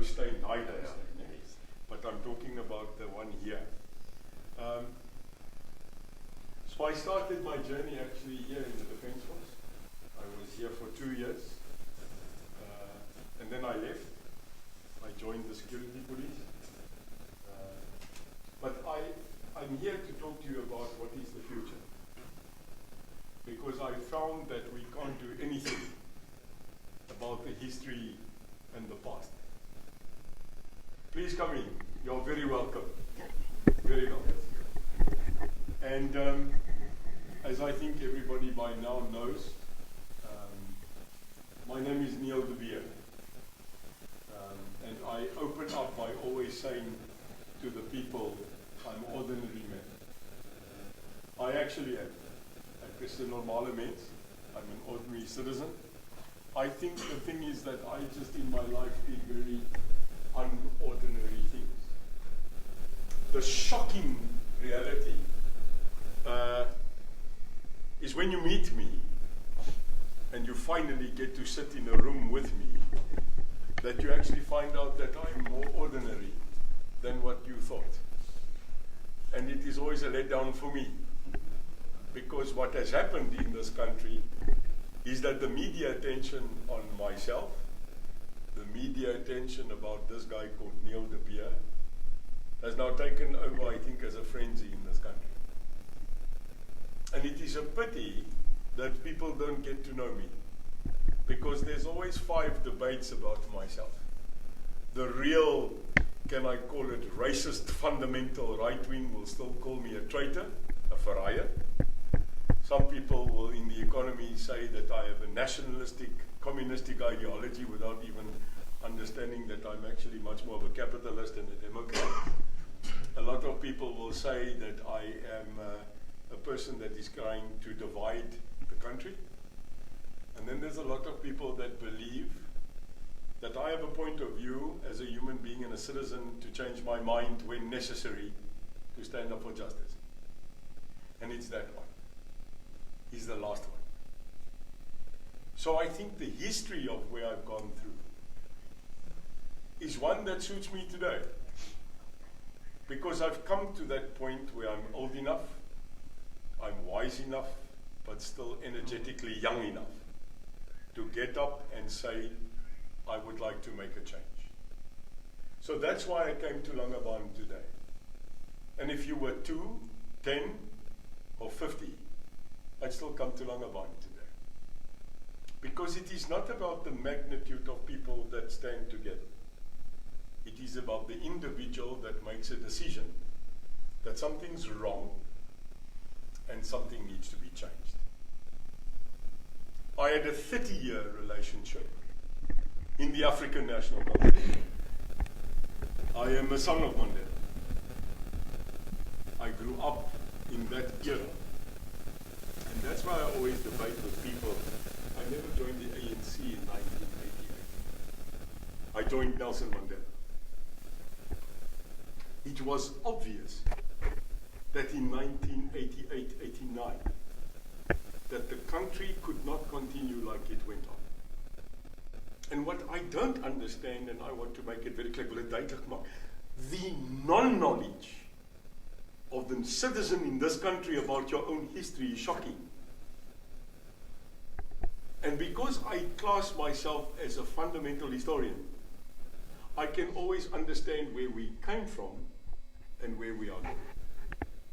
low-stain, high-low-stain. Yes. But I'm talking about the one here. So I started my journey actually here in the Defence Force. I was here for 2 years. And then I left. I joined the security police. But I'm here to talk to you about what is the future. Because I found that we can't do anything about the history and the past. Please come in. You're very welcome. Very welcome. And as I think everybody by now knows, my name is Neil de Beer. And I open up by always saying to the people, I'm ordinary man. I actually am. Ek is 'n normale mens. I'm an ordinary citizen. I think the thing is that I just in my life did very unordinary things. The shocking reality is when you meet me and you finally get to sit in a room with me, that you actually find out that I'm more ordinary than what you thought. And it is always a letdown for me. Because what has happened in this country is that the media attention on myself, the media attention about this guy called Neil de Beer, has now taken over, I think, as a frenzy in this country. And it is a pity that people don't get to know me. Because there's always 5 debates about myself. The real, can I call it, racist fundamental right wing will still call me a traitor, a pariah. Some people will in the economy say that I have a nationalistic, communistic ideology without even understanding that I'm actually much more of a capitalist and a democrat. A lot of people will say that I am a person that is trying to divide the country. And then there's a lot of people that believe that I have a point of view as a human being and a citizen to change my mind when necessary to stand up for justice. And it's that one. He's the last one. So I think the history of where I've gone through is one that suits me today. Because I've come to that point where I'm old enough, I'm wise enough, but still energetically young enough to get up and say, I would like to make a change. So that's why I came to Langebaan today. And if you were 2, 10, or 50, I'd still come to Langebaan today. Because it is not about the magnitude of people that stand together. It is about the individual that makes a decision that something's wrong and something needs to be changed. I had a 30-year relationship in the African National Congress. I am a son of Mandela. I grew up in that era. And that's why I always debate with people. I never joined the ANC in 1988. I joined Nelson Mandela. It was obvious that in 1988-89, that the country could not continue like it went on. And what I don't understand, and I want to make it very clear, the non-knowledge of the citizen in this country about your own history is shocking. And because I class myself as a fundamental historian, I can always understand where we came from and where we are going.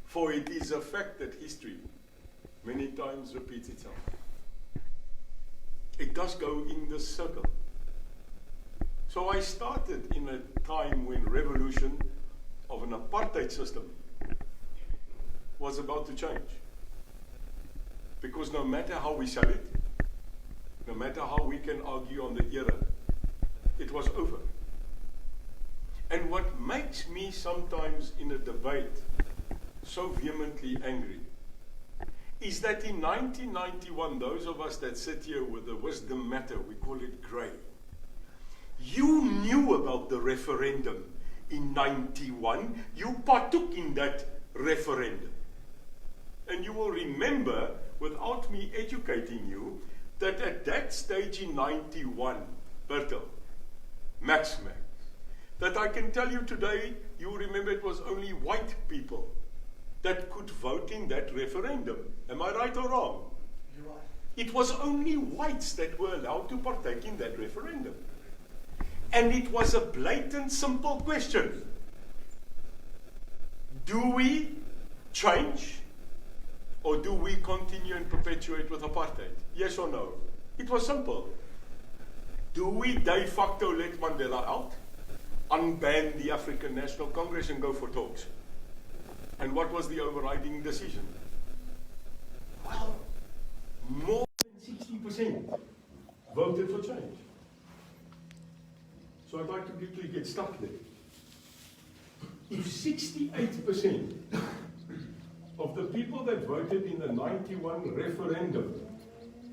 For it is a fact that history many times repeats itself. It does go in this circle. So I started in a time when revolution of an apartheid system was about to change. Because no matter how we sell it, no matter how we can argue on the era, it was over. And what makes me sometimes in a debate so vehemently angry is that in 1991, those of us that sit here with the wisdom matter, we call it grey, you knew about the referendum in 91, you partook in that referendum. And you will remember, without me educating you, that at that stage in 91, Bertel, Max, I can tell you today, you remember it was only white people that could vote in that referendum. Am I right or wrong? You're right. It was only whites that were allowed to partake in that referendum. And it was a blatant, simple question. Do we change or do we continue and perpetuate with apartheid? Yes or no? It was simple. Do we de facto let Mandela out, unban the African National Congress and go for talks? And what was the overriding decision? Well, more than 60% voted for change. So I'd like to quickly get stuck there. If 68% of the people that voted in the 91 referendum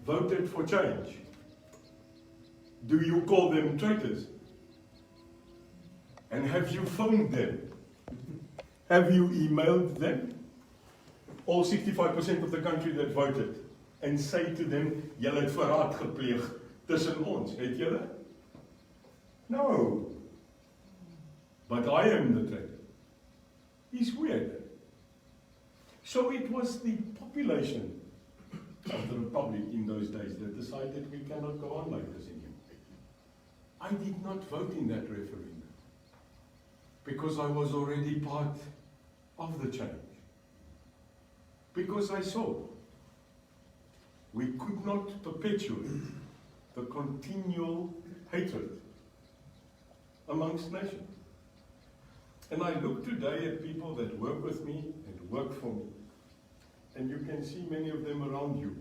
voted for change, do you call them traitors? And have you phoned them? Have you emailed them? All 65% of the country that voted, and say to them, julle het verraad gepleeg tussen ons, het julle? No. But I am the traitor. It's weird. So it was the population of the Republic in those days that decided we cannot go on like this anymore. I did not vote in that referendum because I was already part of the change. Because I saw we could not perpetuate the continual hatred amongst nations. And I look today at people that work with me and work for me, and you can see many of them around you.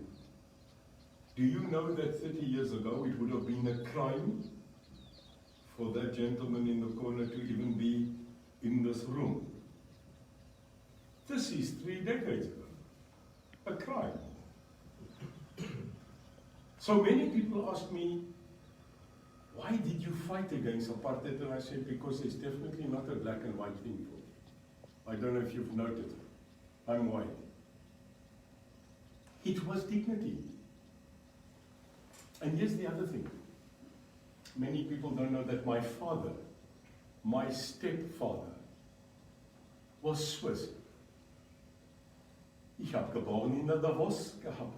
Do you know that 30 years ago it would have been a crime for that gentleman in the corner to even be in this room? This is 3 decades ago. A crime. So many people ask me, why did you fight against apartheid? And I said, because it's definitely not a black and white thing for me. I don't know if you've noted. I'm white. It was dignity. And here's the other thing. Many people don't know that my father, my stepfather, was Swiss. Ich habe geboren in der Davos gehabt.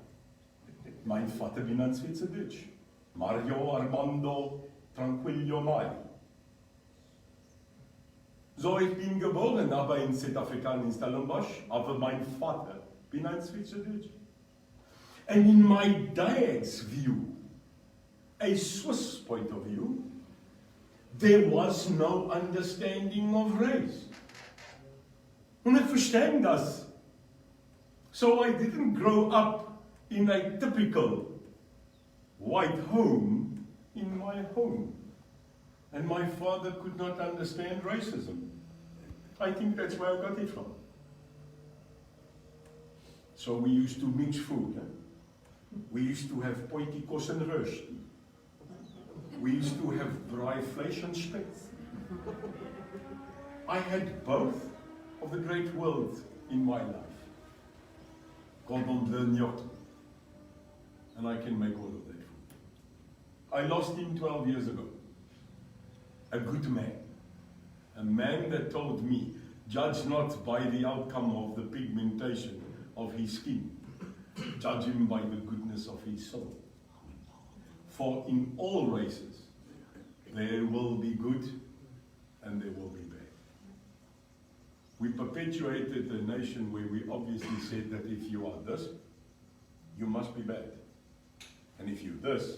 Mein Vater bin ein Schweizerdeutsch. Mario Armando Tranquillo Mai. So, ich bin geboren, aber in Südafrika in Stellenbosch, aber mein Vater bin ein Schweizerdeutsch. And in my dad's view, a Swiss point of view, there was no understanding of race. And I understand that. So I didn't grow up in a typical white home in my home. And my father could not understand racism. I think that's where I got it from. So we used to mix food. We used to have potjiekos and rust. We used to have dry flesh and spit. I had both of the great worlds in my life. Cordon bleu gnocchi. And I can make all of that food. I lost him 12 years ago. A good man. A man that told me, judge not by the outcome of the pigmentation of his skin. Judge him by the goodness of his soul. For in all races, there will be good and there will be bad. We perpetuated a nation where we obviously said that if you are this, you must be bad. And if you're this,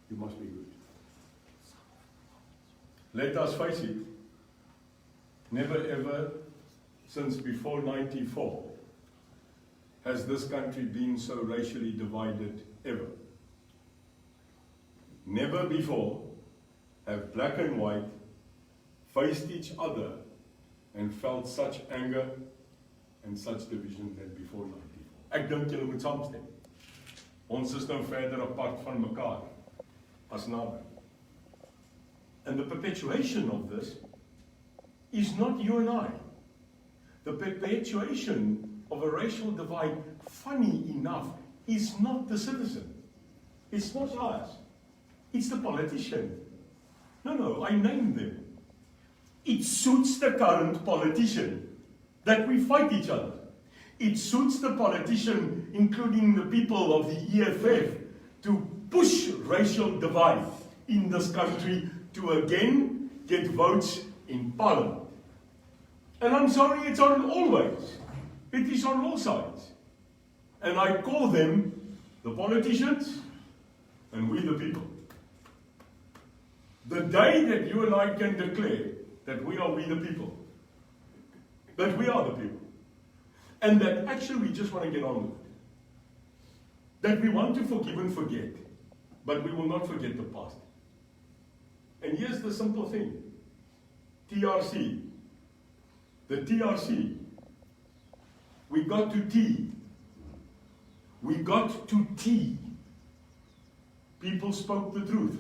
you must be good. Let us face it, never ever since before 94 has this country been so racially divided ever. Never before have black and white faced each other and felt such anger and such division than before 94. Ek dink julle moet saamstem. Ons is nou verder apart van mekaar as naby. And the perpetuation of this is not you and I. The perpetuation of a racial divide, funny enough, is not the citizen. It's not us. It's the politician. No, I named them. It suits the current politician that we fight each other. It suits the politician, including the people of the EFF, to push racial divide in this country to again get votes in Parliament. And I'm sorry, it's on all ways. It is on all sides. And I call them the politicians and we the people. The day that you and I can declare that we the people, that we are the people, and that actually we just want to get on with it, that we want to forgive and forget, but we will not forget the past. And here's the simple thing. TRC. The TRC. We got to T. We got to T. People spoke the truth.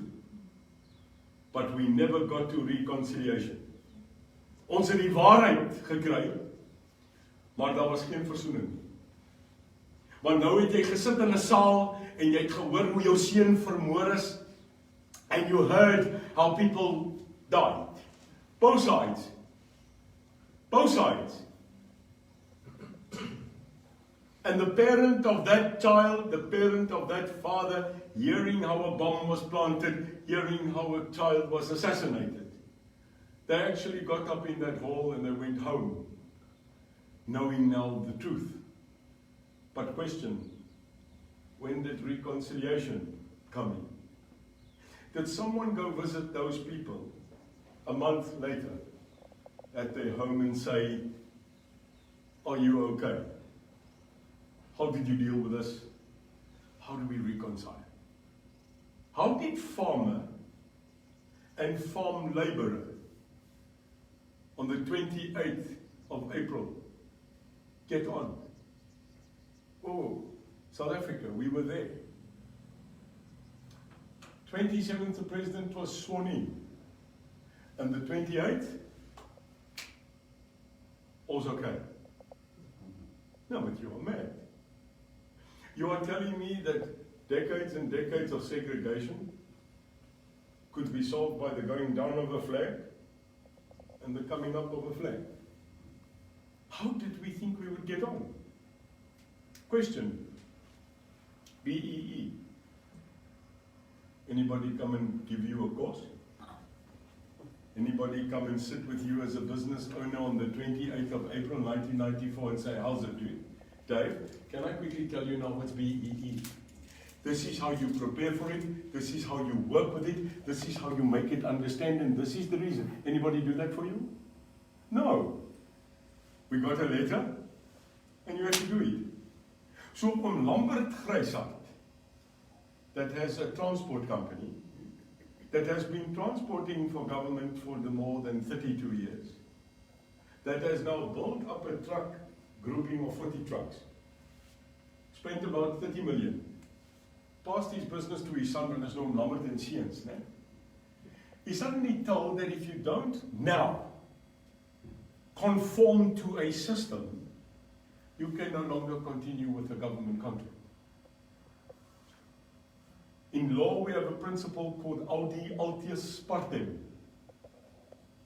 But we never got to reconciliation. Ons het die waarheid gekry, maar daar was geen versoening nie. Want nou het jy gesit in 'n saal en jy het gehoor hoe jou seun vermoor is, and you heard how people died. Both sides. Both sides. And the parent of that child, the parent of that father, hearing how a bomb was planted, hearing how a child was assassinated, they actually got up in that hall and they went home, knowing now the truth. But question, when did reconciliation come in? Did someone go visit those people a month later at their home and say, are you okay? How did you deal with this? How do we reconcile? How did farmer and farm laborer on the 28th of April get on? Oh, South Africa, we were there. 27th, the president was sworn in. And the 28th, all's okay. No, but you are mad. You are telling me that decades and decades of segregation could be solved by the going down of a flag and the coming up of a flag. How did we think we would get on? Question. BEE. Anybody come and give you a course? Anybody come and sit with you as a business owner on the 28th of April 1994 and say, how's it doing? Dave, can I quickly tell you now what's BEE? This is how you prepare for it, this is how you work with it, this is how you make it understand, and this is the reason. Anybody do that for you? No. We got a letter, and you have to do it. So on Lambert Gryshart, that has a transport company, that has been transporting for government for more than 32 years, that has now built up a truck grouping of 40 trucks, spent about 30 million, passed his business to his son, and his name Lambert and Seuns. He's suddenly told that if you don't now conform to a system, you can no longer continue with a government contract. In law, we have a principle called audi altius partem.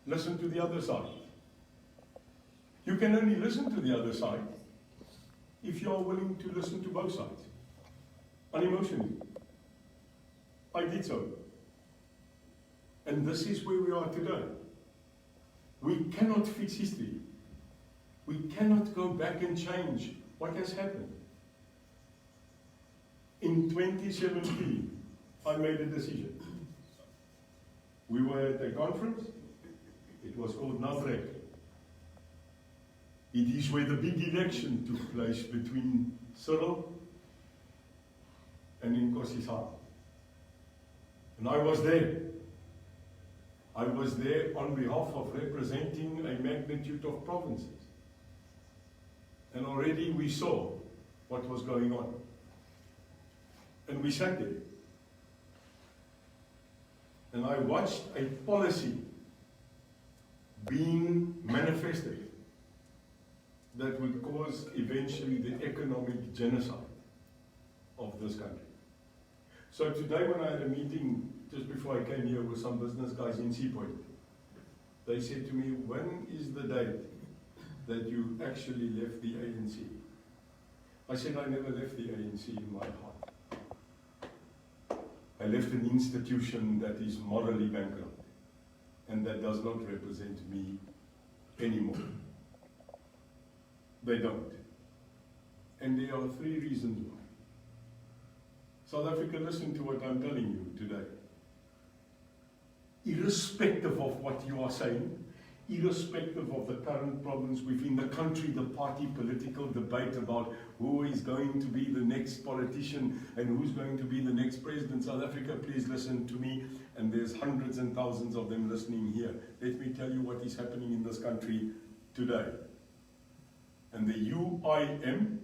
Listen to the other side. You can only listen to the other side if you are willing to listen to both sides, unemotionally. I did so. And this is where we are today. We cannot fix history. We cannot go back and change what has happened. In 2017, I made a decision. We were at a conference. It was called NAVREC. It is where the big election took place between Cyril and Nkosazana. And I was there. I was there on behalf of representing a magnitude of provinces. And already we saw what was going on. And we sat there. And I watched a policy being manifested that would cause eventually the economic genocide of this country. So today when I had a meeting just before I came here with some business guys in Seapoint, They said to me, when is the date that you actually left the ANC? I said, I never left the ANC in my heart. I left an institution that is morally bankrupt and that does not represent me anymore. They don't. And there are 3 reasons why. South Africa, listen to what I'm telling you today. Irrespective of what you are saying, irrespective of the current problems within the country, the party political debate about who is going to be the next politician and who's going to be the next president, South Africa, please listen to me. And there's hundreds and thousands of them listening here. Let me tell you what is happening in this country today. And the UIM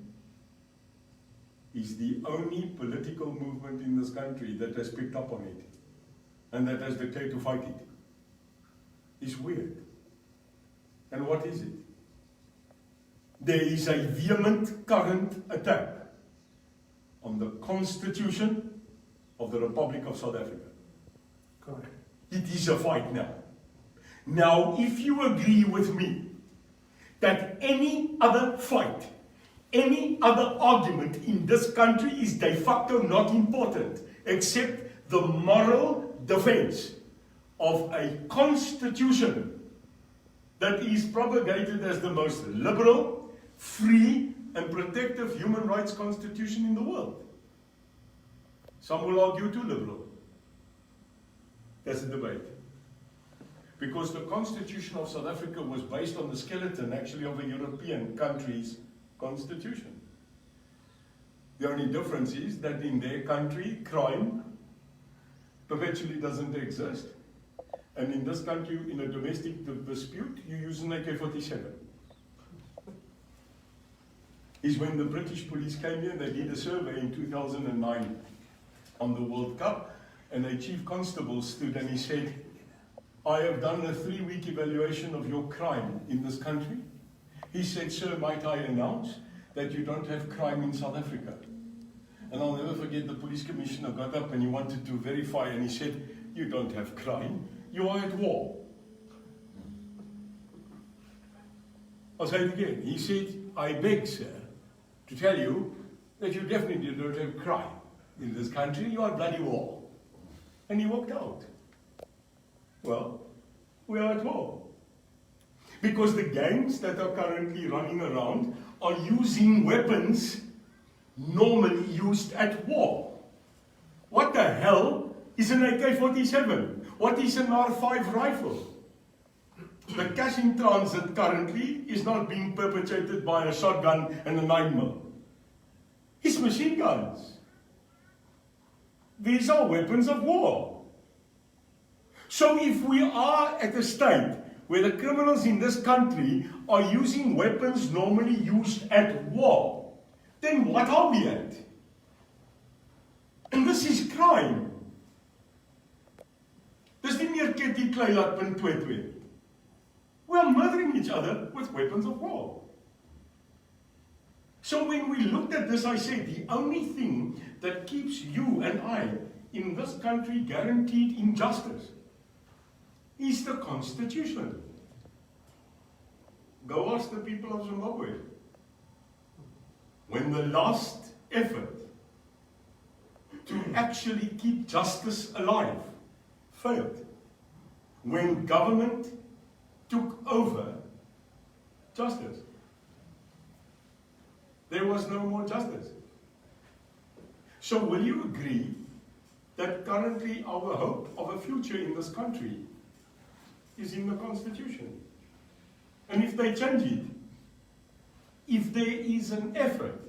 is the only political movement in this country that has picked up on it and that has declared to fight it. It's weird. And what is it? There is a vehement current attack on the Constitution of the Republic of South Africa. Correct. It is a fight now. Now, if you agree with me that any other fight, any other argument in this country is de facto not important, except the moral defense of a constitution that is propagated as the most liberal, free, and protective human rights constitution in the world. Some will argue too liberal. That's a debate. Because the Constitution of South Africa was based on the skeleton, actually, of a European country's constitution. The only difference is that in their country, crime perpetually doesn't exist. And in this country, in a domestic dispute, you use an AK-47. Is when the British police came here, they did a survey in 2009 on the World Cup, and a chief constable stood and he said, I have done a 3-week evaluation of your crime in this country. He said, sir, might I announce that you don't have crime in South Africa? And I'll never forget, the police commissioner got up and he wanted to verify, and he said, you don't have crime, you are at war. I'll say it again. He said, I beg, sir, to tell you that you definitely don't have crime in this country, you are at bloody war. And he walked out. Well, we are at war. Because the gangs that are currently running around are using weapons normally used at war. What the hell is an AK-47? What is an R5 rifle? The cash in transit currently is not being perpetrated by a shotgun and a 9mm. It's machine guns. These are weapons of war. So if we are at a state where the criminals in this country are using weapons normally used at war, then what are we at? And this is crime. Dis nie meer Ketty Kleilat punt 22. We are murdering each other with weapons of war. So when we looked at this, I said, the only thing that keeps you and I in this country guaranteed injustice is the Constitution. Go ask the people of Zimbabwe. When the last effort to actually keep justice alive failed, when government took over justice, there was no more justice. So will you agree that currently our hope of a future in this country is in the Constitution? And if they change it, if there is an effort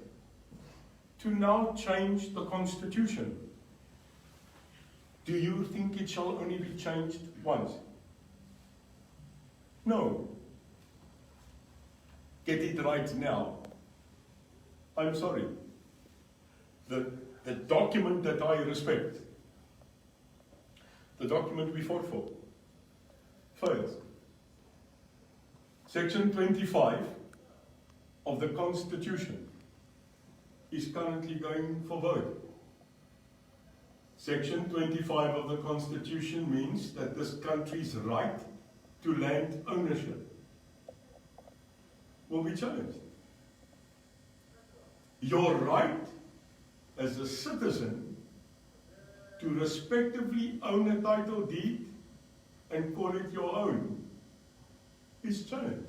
to now change the Constitution, do you think it shall only be changed once? No. Get it right now. I'm sorry. The document that I respect, the document we fought for, fails. Section 25 of the Constitution is currently going for vote. Section 25 of the Constitution means that this country's right to land ownership will be challenged. Your right as a citizen to respectively own a title deed and call it your own is challenged.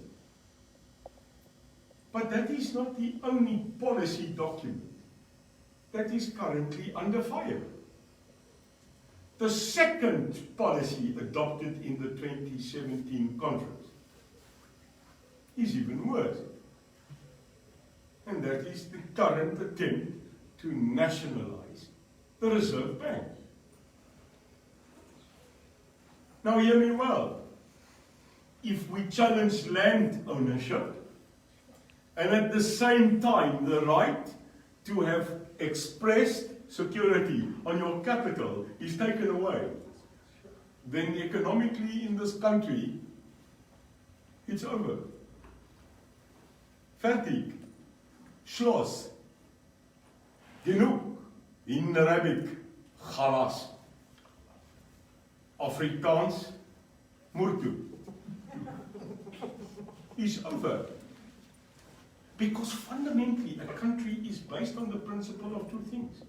But that is not the only policy document that is currently under fire. The second policy adopted in the 2017 conference is even worse. And that is the current attempt to nationalize the Reserve Bank. Now hear me well. If we challenge land ownership, and at the same time the right to have expressed security on your capital is taken away, then economically in this country, it's over. Fertig. Schloss. Genoeg. In Arabic. Khalas. Afrikaans. Murtu. Is over. Because fundamentally, a country is based on the principle of two things.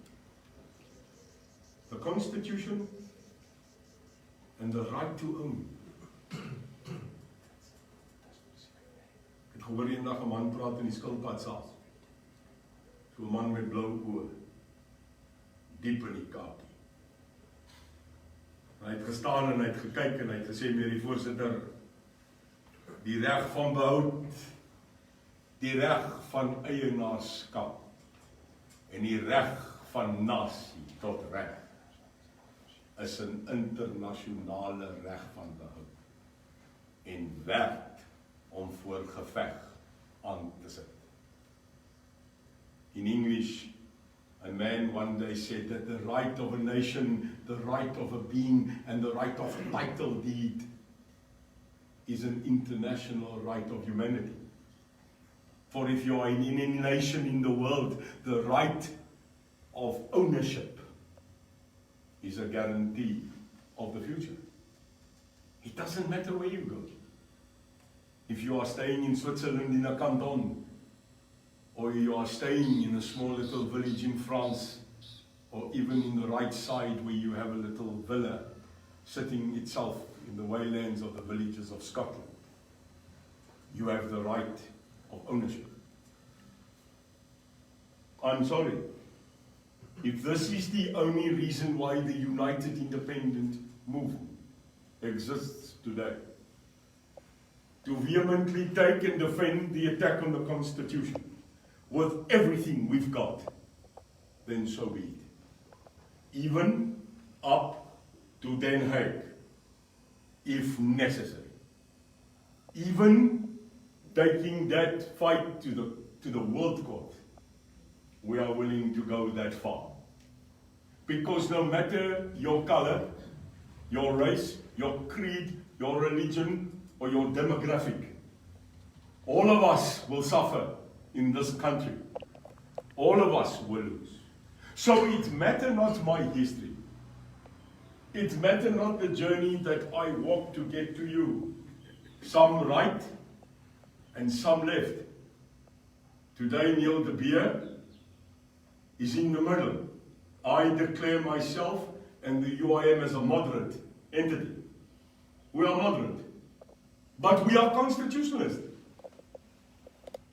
The Constitution and the right to own. Ek het gehoor eendag 'n man praat in die skilpad saal. So 'n man met blou oë. Diep in die Kaapie. Hy het gestaan en hy het gekyk en hy het gesê, meneer die voorsitter, die reg van behoud, die reg van eienaarskap en die reg van nasie tot reg is 'n internasionale reg van behoud en werd om voor geveg aan te sit. In English, a man one day said that the right of a nation, the right of a being, and the right of title deed is an international right of humanity. For if you are in any nation in the world, the right of ownership is a guarantee of the future. It doesn't matter where you go. If you are staying in Switzerland in a canton, or you are staying in a small little village in France, or even in the right side where you have a little villa sitting itself in the waylands of the villages of Scotland, you have the right of ownership. I'm sorry, if this is the only reason why the United Independent Movement exists today, to vehemently take and defend the attack on the Constitution with everything we've got, then so be it. Even up to Den Haag, if necessary. Even taking that fight to the World Court, we are willing to go that far. Because no matter your color, your race, your creed, your religion, or your demographic, all of us will suffer in this country. All of us will lose. So it matters not my history. It matters not the journey that I walked to get to you. Some right and some left. Today Neil de Beer is in the middle. I declare myself and the UIM as a moderate entity. We are moderate. But we are constitutionalists.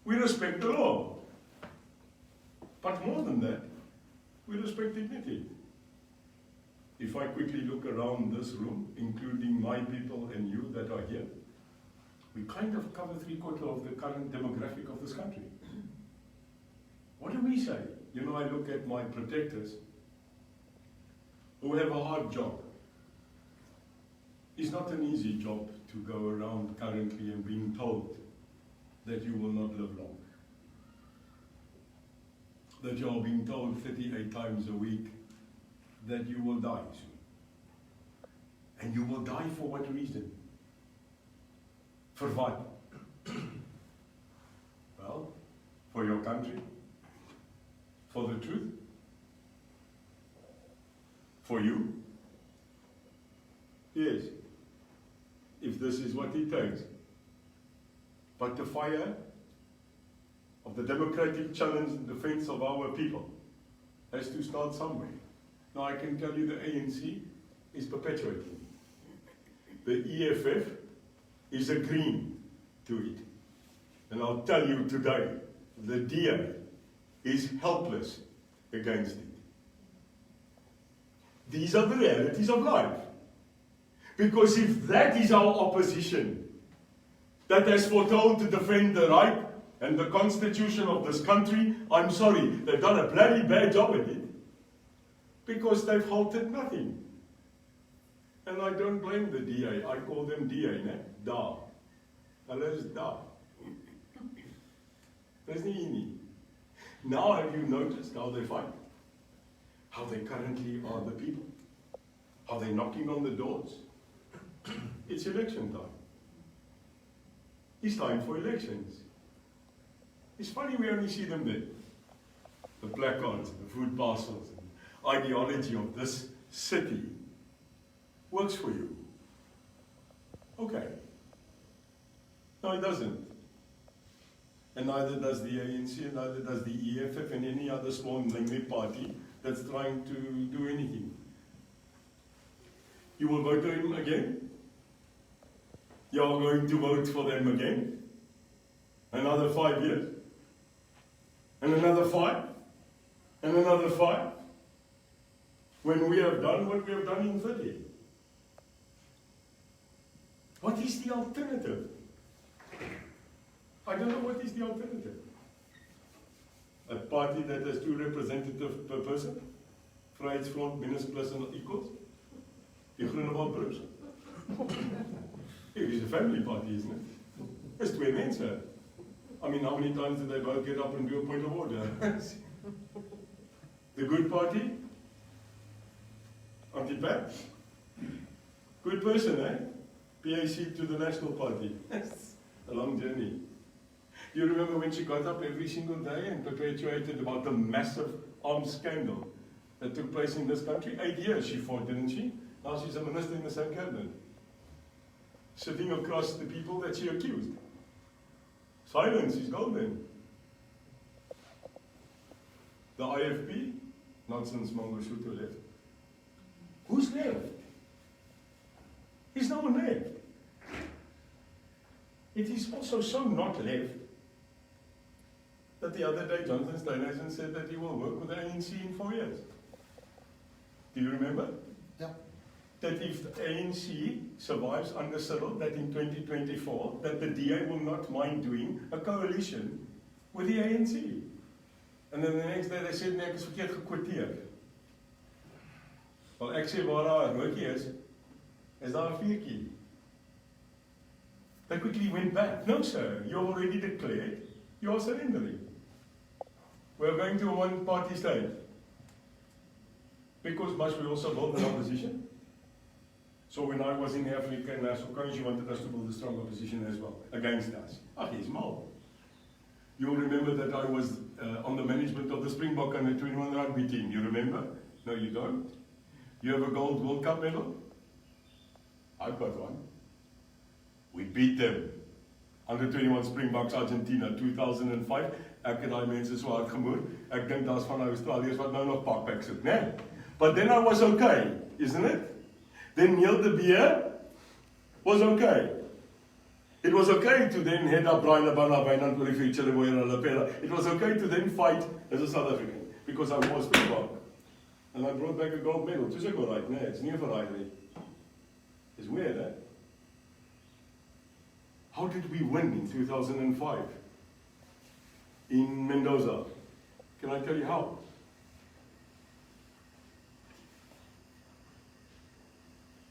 We respect the law. But more than that, we respect dignity. If I quickly look around this room, including my people and you that are here, we kind of cover 3/4 of the current demographic of this country. What do we say? You know, I look at my protectors who have a hard job. It's not an easy job to go around currently and being told that you will not live long. That you are being told 38 times a week that you will die soon. And you will die for what reason? For what? Well, for your country? For the truth? For you? Yes. If if this is what it takes. But the fire of the democratic challenge and defense of our people has to start somewhere. Now I can tell you the ANC is perpetuating. The EFF is agreeing to it. And I'll tell you today, the DA is helpless against it. These are the realities of life. Because if that is our opposition, that has foretold to defend the right and the constitution of this country, I'm sorry, they've done a bloody bad job at it. Because they've halted nothing. And I don't blame the DA, I call them DA, né? Da. Hulle is da. Dis nie hier nie. Now have you noticed how they fight? How they currently are the people? How they're knocking on the doors? It's election time. It's time for elections. It's funny we only see them there. The placards, the food parcels, the ideology of this city works for you. Okay. No, it doesn't. And neither does the ANC, and neither does the EFF and any other small lingering party that's trying to do anything. You will vote for him again? You are going to vote for them again? Another 5 years? And another 5? And another 5? When we have done what we have done in 30? What is the alternative? I don't know what is the alternative. A party that has 2 representatives per person? Vryheidsfront, minus, plus and equals? Die Groenewald Broers. It is a family party, isn't it? It's 2 mense. I mean, how many times did they both get up and do a point of order? The good party? Anti-PAC? Good person, eh? PAC to the National Party. A long journey. You remember when she got up every single day and perpetuated about the massive arms scandal that took place in this country? 8 years she fought, didn't she? Now she's a minister in the same cabinet, sitting across the people that she accused. Silence is golden. The IFP, not since Mangosuthu left. Who's left? There's no one left. It is also so not left that the other day Jonathan Steinhuisen said that he will work with the ANC in 4 years. Do you remember? Yeah. That if the ANC survives under Cyril, that in 2024, that the DA will not mind doing a coalition with the ANC. And then the next day they said, nee, ek is verkeerd gekwoteer. Wel, ek sê waar daar 'n rookie is daar 'n vuurtjie. They quickly went back. No, sir, you already declared you are surrendering. We are going to a one-party state. Because must we also build an opposition? So when I was in Africa and National Congress, you wanted us to build a strong opposition as well, against us. He's mal. You'll remember that I was on the management of the Springbok under 21 rugby team. You remember? No, you don't? You have a gold World Cup medal? I've got one. We beat them. Under 21 Springboks Argentina, 2005. Ek het daai mense so hard gemoer. Ek dink daar's van Australiërs wat nou nog pakpak sit, né? But then I was okay, isn't it? Then Neil de Beer was okay. It was okay to then head up Brian Labana, Wynand oor die future boy en Lapela. It was okay to then fight as a South African because I was Springbok. And I brought back a gold medal. Dis ek alright, né? It's nie verraai. It's weird, eh? How did we win in 2005 in Mendoza? Can I tell you how?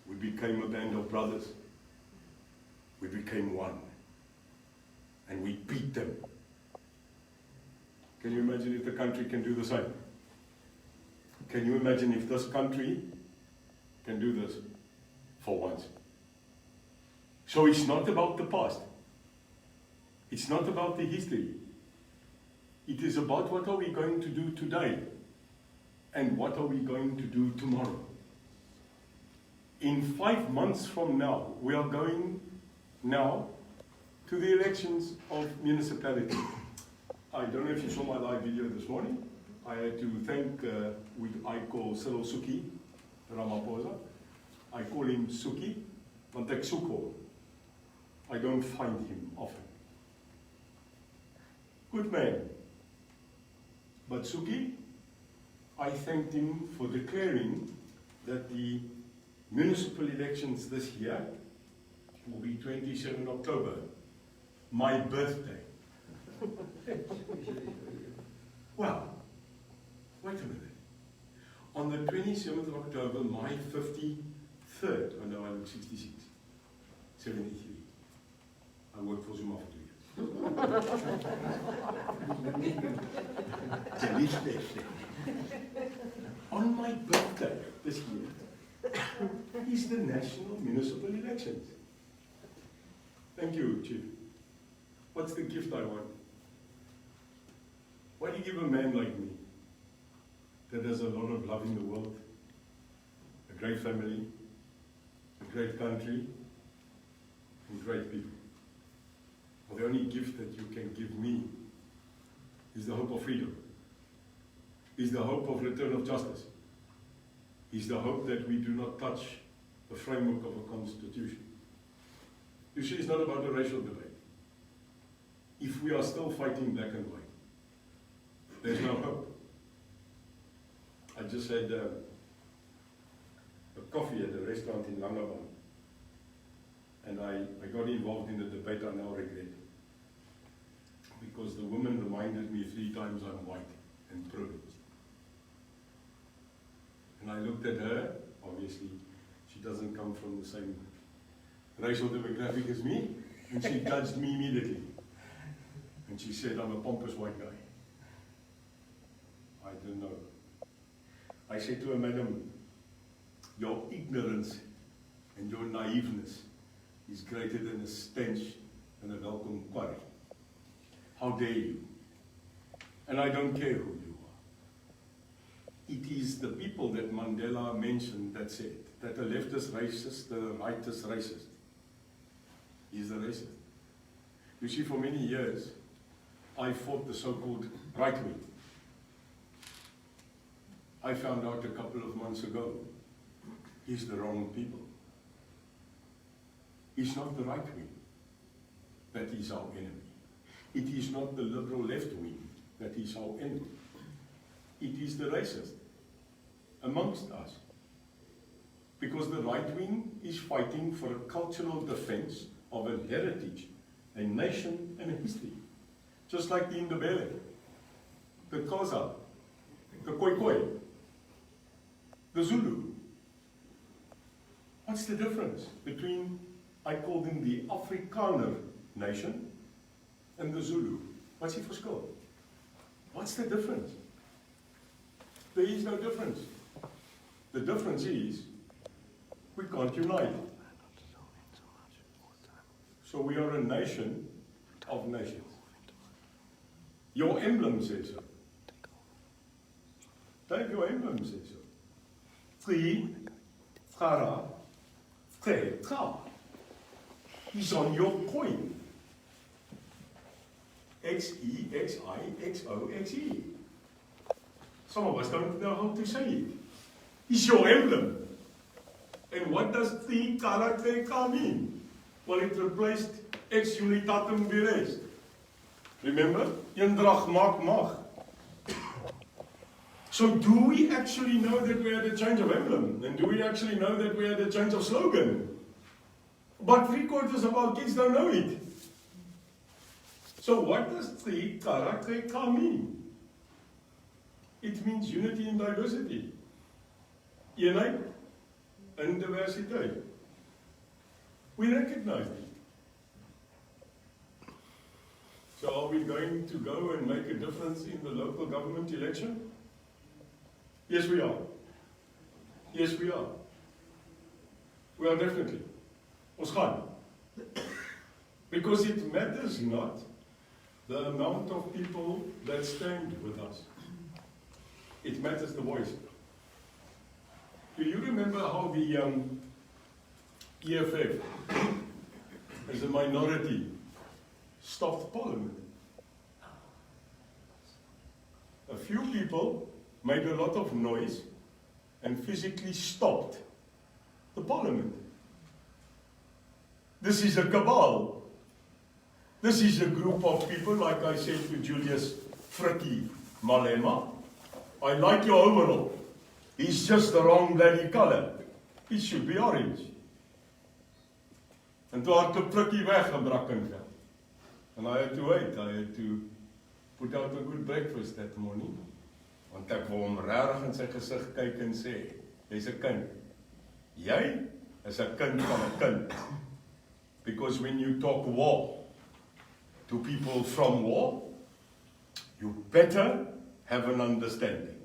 We became a band of brothers. We became one. And we beat them. Can you imagine if the country can do the same? Can you imagine if this country can do this for once? So it's not about the past. It's not about the history. It is about what are we going to do today and what are we going to do tomorrow. In 5 months from now, we are going Now, to the elections of municipalities. I don't know if you saw my live video this morning. I had to thank, I call Cyril Suki Ramaphosa. I call him Suki, want ek soek hom. I don't find him often. Good man. But Suki, I thanked him for declaring that the municipal elections this year will be 27 October, my birthday. Well, wait a minute. On the 27th of October, my 53rd, oh no, I look 66, 73. I worked for Zuma for 2 years. On my birthday this year is the national municipal elections. Thank you, Chief. What's the gift I want? Why do you give a man like me, that has a lot of love in the world, a great family, a great country, and great people? Well, the only gift that you can give me is the hope of freedom, is the hope of return of justice, is the hope that we do not touch the framework of a constitution. You see, it's not about a racial debate. If we are still fighting black and white, there's no hope. I just had a coffee at a restaurant in Langebaan, and I got involved in the debate I now regret. Because the woman reminded me 3 times I'm white and privileged. And I looked at her, obviously she doesn't come from the same racial demographic as me, and she judged me immediately. And she said, I'm a pompous white guy. I don't know. I said to her, madam, your ignorance and your naiveness is greater than a stench and a welcome quarry. How dare you? And I don't care who you are. It is the people that Mandela mentioned that said that the left is racist, the right is racist. He's a racist. You see, for many years, I fought the so-called right wing. I found out a couple of months ago, he's the wrong people. It's not the right wing that is our enemy. It is not the liberal left wing that is our enemy. It is the racist amongst us. Because the right wing is fighting for a cultural defense of a heritage, a nation, and a history. Just like the Ndebele, the Xhosa, the Khoikhoi, the Zulu. What's the difference between, I call them the Afrikaner nation, and the Zulu? What's the verskil? What's the difference? There is no difference. The difference is, we can't unite. So we are a nation of nations. Your emblem says so. Dave, your emblem says so. Three, Kara, Teka is on your coin. XEXIXOXE. Some of us don't know how to say it. It's your emblem. And what does the Kara Teka mean? Well, it replaced ex unitatum vires. Remember? Eendrag maak mag. So do we actually know that we had a change of emblem? And do we actually know that we had a change of slogan? But 3/4 of our kids don't know it. So what does the Kara mean? It means unity in diversity. Eenheid in diversiteit. We recognize it. So are we going to go and make a difference in the local government election? Yes, we are. Yes, we are. We are definitely. Ons gaan. Because it matters not the amount of people that stand with us. It matters the voice. Do you remember how the EFF as a minority, stopped Parliament. A few people made a lot of noise and physically stopped the Parliament. This is a cabal. This is a group of people, like I said to Julius Frikkie Malema, I like your overall. He's just the wrong bloody colour. It should be orange. En toe hardloop Frikkie weg in Brackenfell. And I had to wait. I had to put out a good breakfast that morning. Want ek wil hom regtig in sy gesig kyk en sê, jy's 'n kind. Jy is 'n kind van 'n kind. Because when you talk war to people from war, you better have an understanding.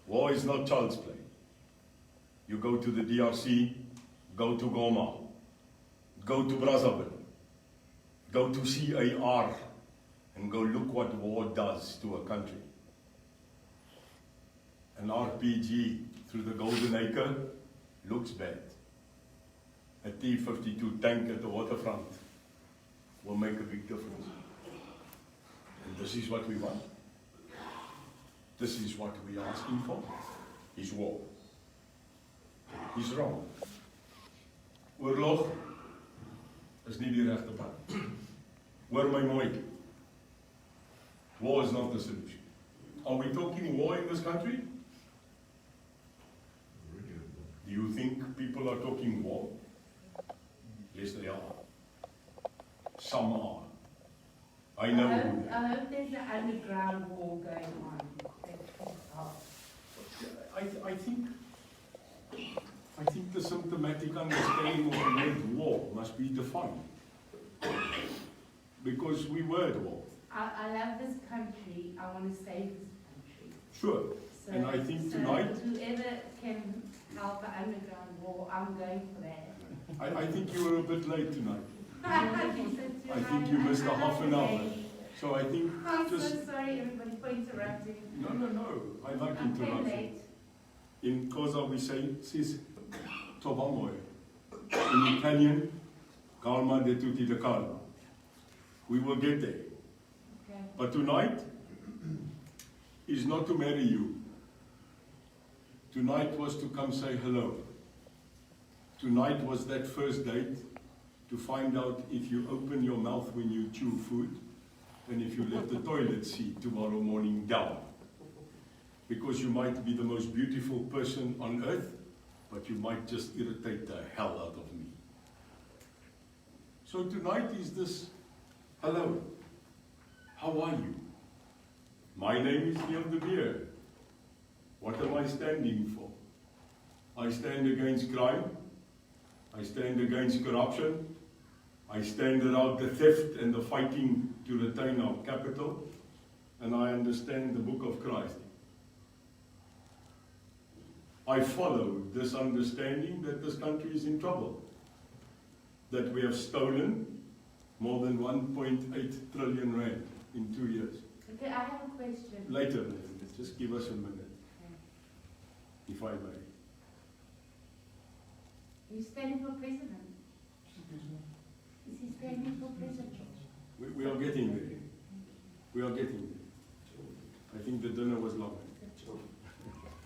War is not child's play. You go to the DRC, go to Goma, go to Brazzaville, go to CAR, and go look what war does to a country. An RPG through the Golden Acre looks bad. A T-52 tank at the waterfront will make a big difference. And this is what we want. This is what we are asking for, is war. He's wrong. Oorlog is nie die regte pad. Hoor my mooi. War is not the solution. Are we talking war in this country? Do you think people are talking war? Yes, they are. Some are. I know who they are. I hope there's an underground war going on. I think the symptomatic understanding of the word war must be defined. Because we were at war. I love this country. I want to save this country. Sure. So, and I think tonight, whoever can help the underground war, I'm going for that. I think you were a bit late tonight. I think you missed a half an hour. So I think I'm just... so sorry everybody for interrupting. No. I like I'm interruption. In Xhosa we say, sis, tobamoy. In Italian, calma de tutti de calma. We will get there. Okay. But tonight is not to marry you. Tonight was to come say hello. Tonight was that first date to find out if you open your mouth when you chew food and if you let the toilet seat tomorrow morning down. Because you might be the most beautiful person on earth, but you might just irritate the hell out of me. So tonight is this, hello, how are you? My name is Neil de Beer. What am I standing for? I stand against crime. I stand against corruption. I stand around the theft and the fighting to retain our capital. And I understand the book of Christ. I follow this understanding that this country is in trouble. That we have stolen more than 1.8 trillion rand in 2 years. Okay, I have a question. Later, just give us a minute, if I may. You standing for president? Is he standing for president? We are getting there. We are getting there. I think the dinner was long.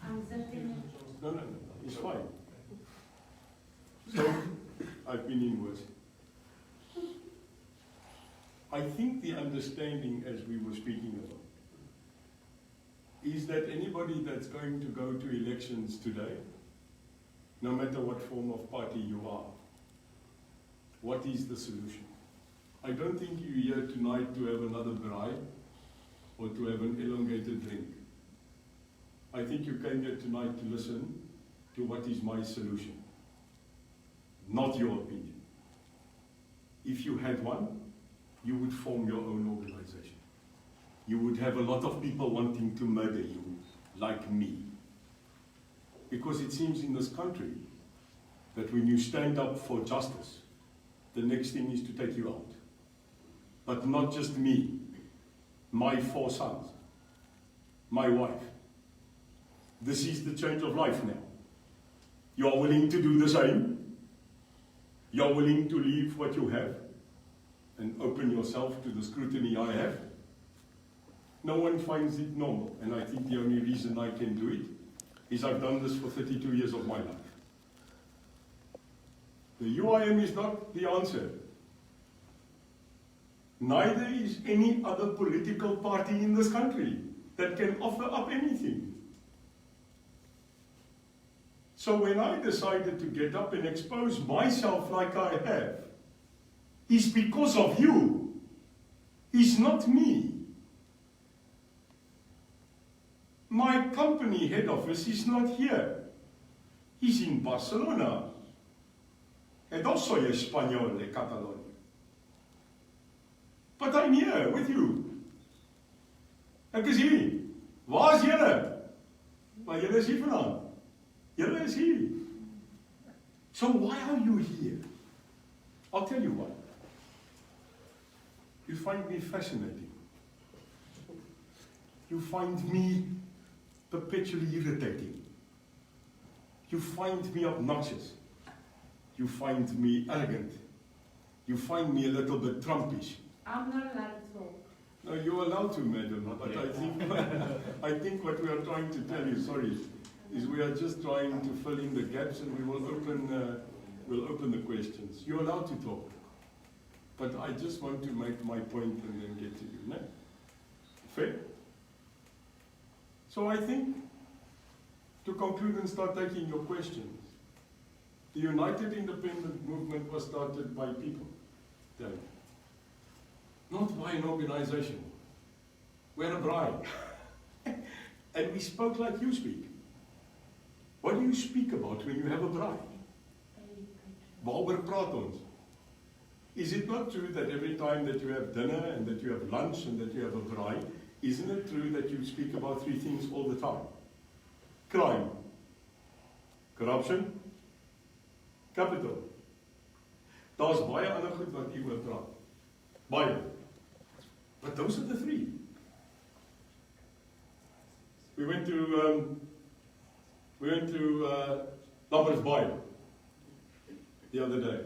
I'm zipping. No, it's fine. So, I've been in worse. I think the understanding, as we were speaking about, is that anybody that's going to go to elections today, no matter what form of party you are, what is the solution? I don't think you're here tonight to have another braai or to have an elongated drink. I think you came here tonight to listen to what is my solution, not your opinion. If you had one, you would form your own organization. You would have a lot of people wanting to murder you, like me. Because it seems in this country that when you stand up for justice, the next thing is to take you out. But not just me, my 4 sons, my wife. This is the change of life now. You are willing to do the same? You're willing to leave what you have and open yourself to the scrutiny I have. No one finds it normal, and I think the only reason I can do it is I've done this for 32 years of my life. The UIM is not the answer. Neither is any other political party in this country that can offer up anything. So when I decided to get up and expose myself like I have, it's because of you. It's not me. My company head office is not here. He's in Barcelona. En dan soy Español de Catalunya. But I'm here with you. Ek is hier. Waar is julle? Maar julle is hier vandaan. Julle is hier. So why are you here? I'll tell you why. You find me fascinating. You find me perpetually irritating. You find me obnoxious. You find me arrogant. You find me a little bit Trumpish. I'm not allowed to talk. No, you're allowed to, madam, but I think what we are trying to tell you, sorry, is we are just trying to fill in the gaps, and we will open the questions. You're allowed to talk, but I just want to make my point and then get to you. No? Fair? So I think, to conclude and start taking your questions, the United Independent Movement was started by people, Dave. Not by an organization. We're a bride. And we spoke like you speak. What do you speak about when you have a bride? Waaroor praat ons? Is it not true that every time that you have dinner and that you have lunch and that you have a bride, isn't it true that you speak about three things all the time? Crime, corruption, capital. Daar's baie ander goed wat u oor praat. Baie. But those are the three. We went to Lambert's Bay the other day.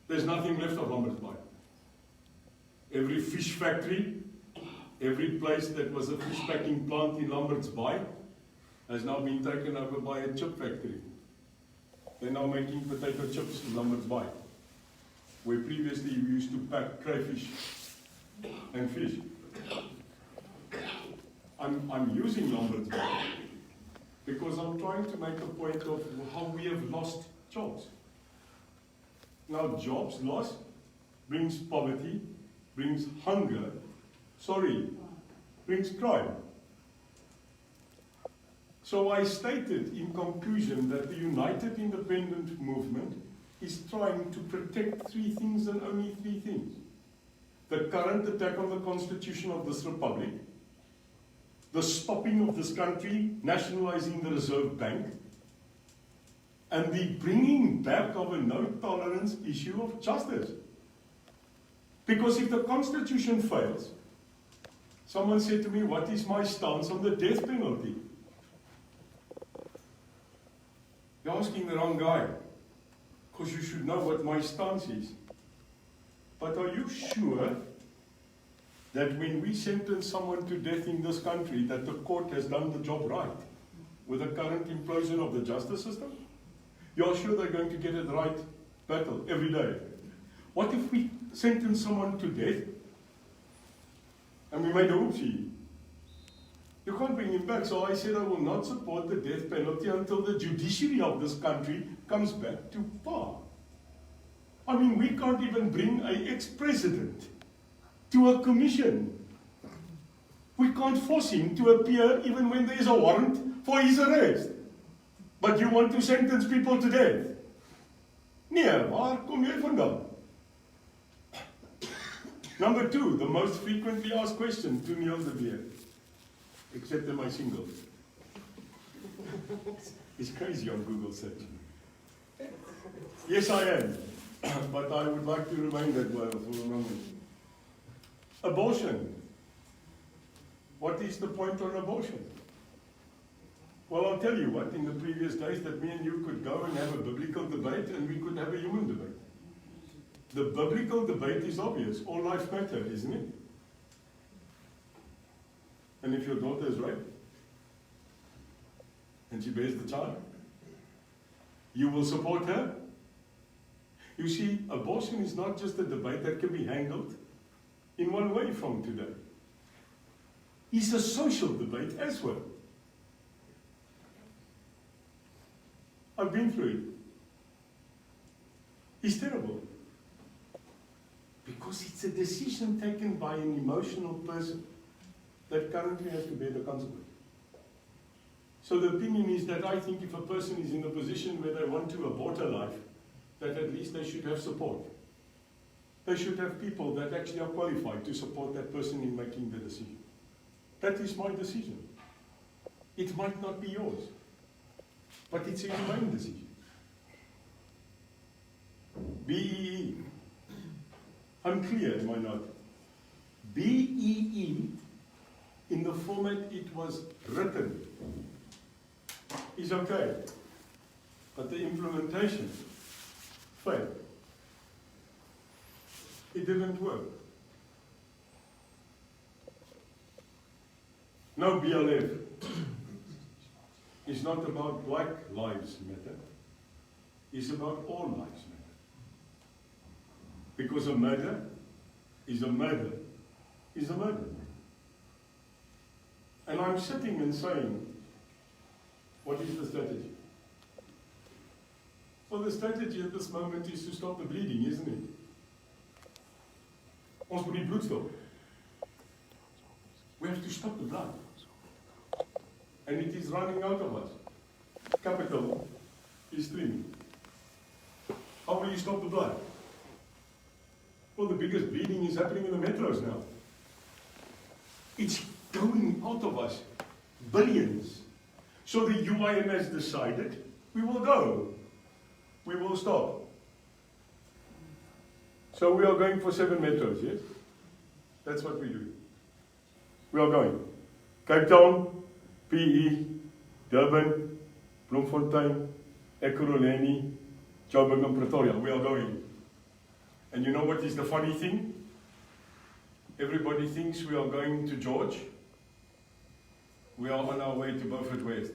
There's nothing left of Lambert's Bay. Every fish factory, every place that was a fish packing plant in Lambert's Bay has now been taken over by a chip factory. They're now making potato chips in Lambert's Bay, where previously we used to pack crayfish and fish. I'm using Lambert's Bay because I'm trying to make a point of how we have lost jobs. Now jobs lost brings poverty, brings hunger, brings crime. So I stated in conclusion that the United Independent Movement is trying to protect three things and only three things. The current attack on the Constitution of this Republic, the stopping of this country, nationalizing the Reserve Bank, and the bringing back of a no-tolerance issue of justice. Because if the Constitution fails, someone said to me, what is my stance on the death penalty? You're asking the wrong guy, because you should know what my stance is. But are you sure that when we sentence someone to death in this country, that the court has done the job right with the current implosion of the justice system? You're sure they're going to get it right battle every day? What if we sentence someone to death and we made a whoopsie? You can't bring him back. So I said I will not support the death penalty until the judiciary of this country comes back to power. I mean, we can't even bring an ex-president to a commission. We can't force him to appear even when there is a warrant for his arrest. But you want to sentence people to death? Nee, waar kom jy vandaan? Number two, the most frequently asked question to Neil de Beer, except in my singles. It's crazy on Google search. Yes, I am, but I would like to remain that way for a moment. Abortion. What is the point on abortion? Well, I'll tell you what, in the previous days that me and you could go and have a biblical debate and we could have a human debate. The biblical debate is obvious. All life matter, isn't it? And if your daughter is raped and she bears the child, you will support her? You see, abortion is not just a debate that can be handled in one way from today. It's a social debate as well. I've been through it. It's terrible. Because it's a decision taken by an emotional person that currently has to bear the consequence. So the opinion is that I think if a person is in a position where they want to abort a life, that at least they should have support. They should have people that actually are qualified to support that person in making the decision. That is my decision. It might not be yours, but it's a humane decision. BEE. I'm clear, am I not? BEE, in the format it was written, is okay. But the implementation failed. It didn't work. No, BLF is not about Black Lives Matter. It's about all lives matter. Because a murder is a murder is a murder. And I'm sitting and saying, what is the strategy? Well, the strategy at this moment is to stop the bleeding, isn't it? Ons moet die bloed stop. We have to stop the blood. And it is running out of us. Capital is streaming. How will you stop the blood? Well, the biggest bleeding is happening in the metros now. It's going out of us. Billions. So the UIM has decided, we will go. We will stop. So we are going for 7 metros, yes? That's what we do. We are going. Cape Town, PE, Durban, Bloemfontein, Ekurhuleni, Joburg and Pretoria. We are going. And you know what is the funny thing? Everybody thinks we are going to George. We are on our way to Beaufort West.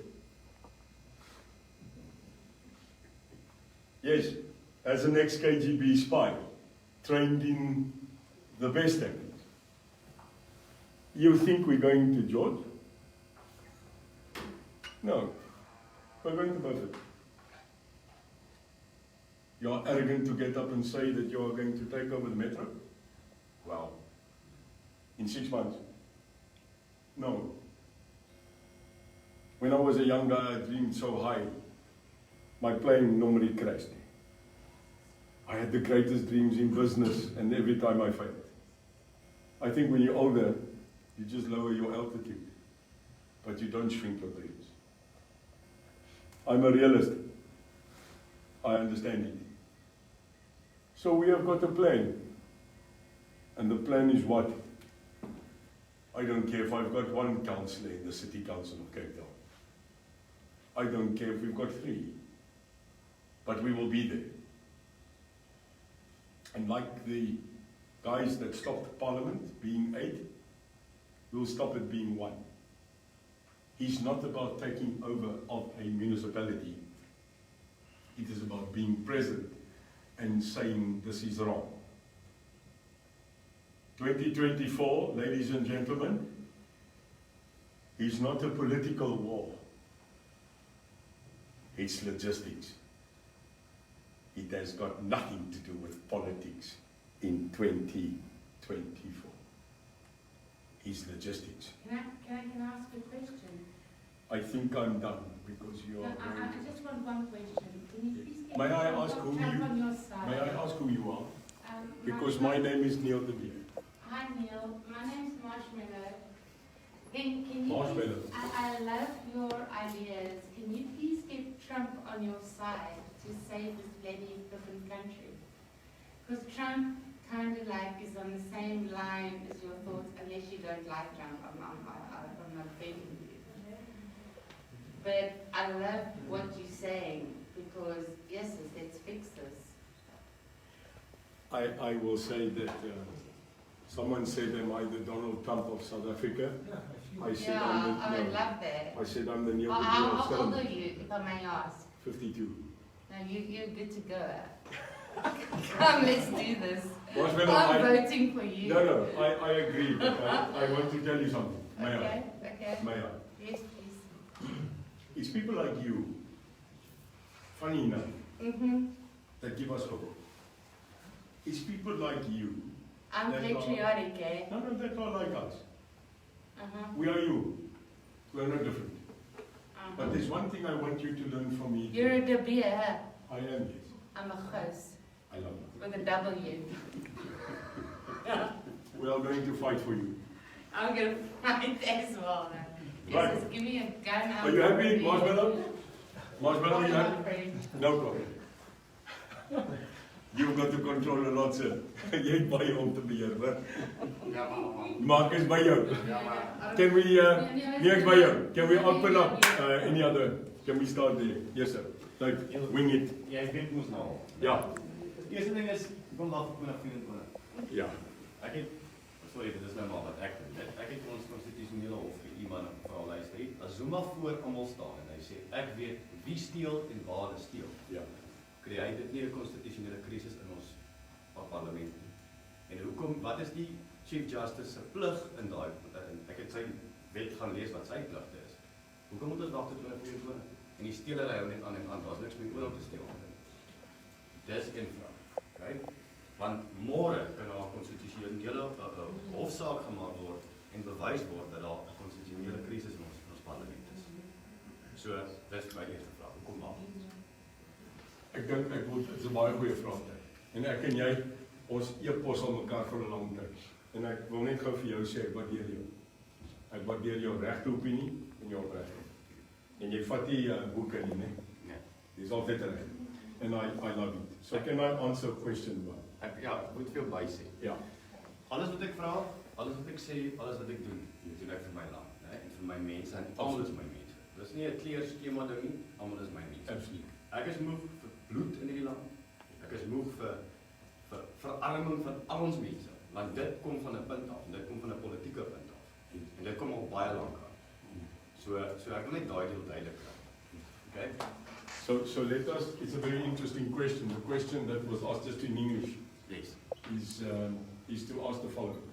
Yes, as an ex-KGB spy, trained in the best techniques. You think we're going to George? No, we're going to Beaufort. You are arrogant to get up and say that you are going to take over the metro? Wow. In 6 months? No. When I was a young guy, I dreamed so high. My plane normally crashed. I had the greatest dreams in business, and every time I failed. I think when you're older, you just lower your altitude, but you don't shrink your dreams. I'm a realist. I understand it. So we have got a plan. And the plan is what? I don't care if I've got 1 councillor in the City Council of Cape Town. I don't care if we've got 3. But we will be there. And like the guys that stopped Parliament being 8, we'll stop it being 1. It's not about taking over of a municipality. It is about being present and saying this is wrong. 2024, ladies and gentlemen, is not a political war. It's logistics. It has got nothing to do with politics in 2024. It's logistics. Can I ask a question? I think I'm done because you are I just want one question. Can you please get May I ask who Trump you- on your side? May I ask who you are? Because my name is Neil de Beer. Hi Neil, my name's Marshmallow. Can you Marshmallow. Please, I love your ideas. Can you please get Trump on your side to save this bloody flippin' country? Because Trump kind of like is on the same line as your thoughts, unless you don't like Trump. I'm not offending you. But I love what you're saying because, yes, let's fix this. I will say that someone said, am I the Donald Trump of South Africa? I said, I would love that. I said, I'm the Neil How old are you, if I may ask? 52. No, you're good to go. Come, let's do this. Well, I'm voting for you. No, I agree, but I want to tell you something. May Okay. I? May I? Yes, please. It's people like you, funny enough, that give us hope. It's people like you. I'm patriotic, eh? No, that are like us. We are you. We are not different. But there's one thing I want you to learn from me. You're a De Beer, huh? I am, yes. I'm a Gous. I love you. With a W. We are going to fight for you. I'm going to fight as well. Right. Just give me a gun. Are you happy, Marshmallow? Marshmallow, you happy? No problem. You've got to control a lot, sir. Jy het baie om te beheer, hoor. Ja, maar. Mark is by jou. Ja, maar. Can we, next by jou. Can we open up any other? Can we start there? Yes, sir. Like, wing it. Jy weet mos nou. Ja. Die eerste ding is, kom maar voor 2024. Ja. Ek het, sorry, dit is nou maar wat ek doen. Ek het ons konstitusionele hof vir iemand vrou luister. As Zuma voor almal staan en hy sê ek weet wie steel en waar hulle steel. Ja. Kry hy dit nie 'n konstitusionele krisis in ons parlement nie. En hoekom, wat is die Chief Justice se plig in daai ek het sy wet gaan lees wat sy pligte is. Hoekom moet ons wag tot 2024? En die steeler hou net aan en aan. Daar's niks meer oor om te steel. Dis een vraag. Okay? Want môre kan daar 'n konstitusionele hofsaak gemaak word en bewys word dat daar 'n konstitusionele krisis in ons parlement is. So, dis my eerste vraag. Hoekom maar? Ek dink dit is 'n baie goeie vraag. En ek en jy, ons e-pos al mekaar vir 'n lang tyd. En ek wil net gou vir jou sê, ek waardeer jou. Ek waardeer jou regte opinie en jou opregtheid. En jy vat nie boeke nie, né? Nee. Dis altyd reg. And I love it. So can I answer question one? Ja, ek moet veel by sê. Ja. Alles wat ek vra, alles wat ek sê, alles wat ek doen ek vir my land, né? En vir my mense en almal is my mense. Dis nie 'n kleurskema ding nie, almal is my mense. Absoluut. Ek is moeg vir bloed in hierdie land. Ek is moeg vir verarming van al ons mense, want dit kom van 'n punt af, en dit kom van 'n politieke punt af. En dit kom al baie lank aan. So ek wil net daai deel duidelik kry. Okay? So let us, it's a very interesting question. The question that was asked just in English Yes. is to ask the following.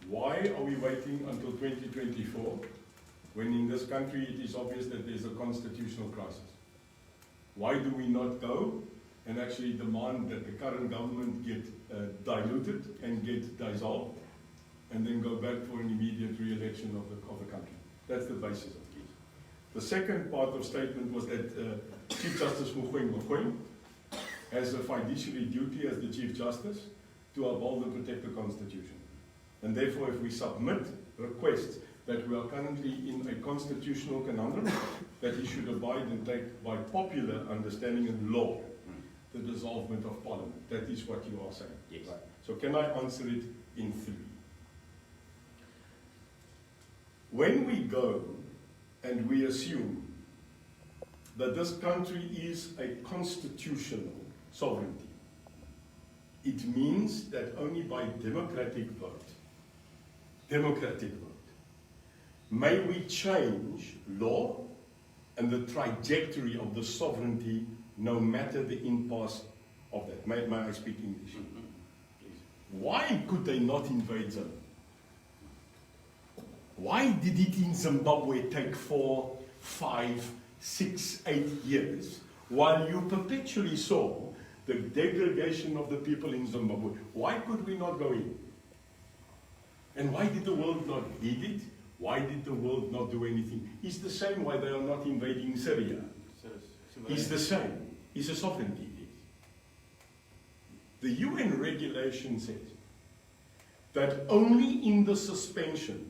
Why are we waiting until 2024 when in this country it is obvious that there's a constitutional crisis? Why do we not go and actually demand that the current government get diluted and get dissolved and then go back for an immediate re-election of the country? That's the basis of it. The second part of statement was that Chief Justice Mogoeng has a fiduciary duty as the Chief Justice to uphold and protect the Constitution. And therefore, if we submit requests that we are currently in a constitutional conundrum, that he should abide and take by popular understanding and law the dissolvement of Parliament. That is what you are saying. Yes. Right. So can I answer it in three? When we go and we assume that this country is a constitutional sovereignty, it means that only by democratic vote, may we change law and the trajectory of the sovereignty no matter the impasse of that. May I speak English? Why could they not invade Zimbabwe? Why did it in Zimbabwe take 4, 5, 6, 8 years while you perpetually saw the degradation of the people in Zimbabwe? Why could we not go in? And why did the world not lead it? Why did the world not do anything? It's the same why they are not invading Syria. It's the same. It's a sovereignty. The UN regulation says that only in the suspension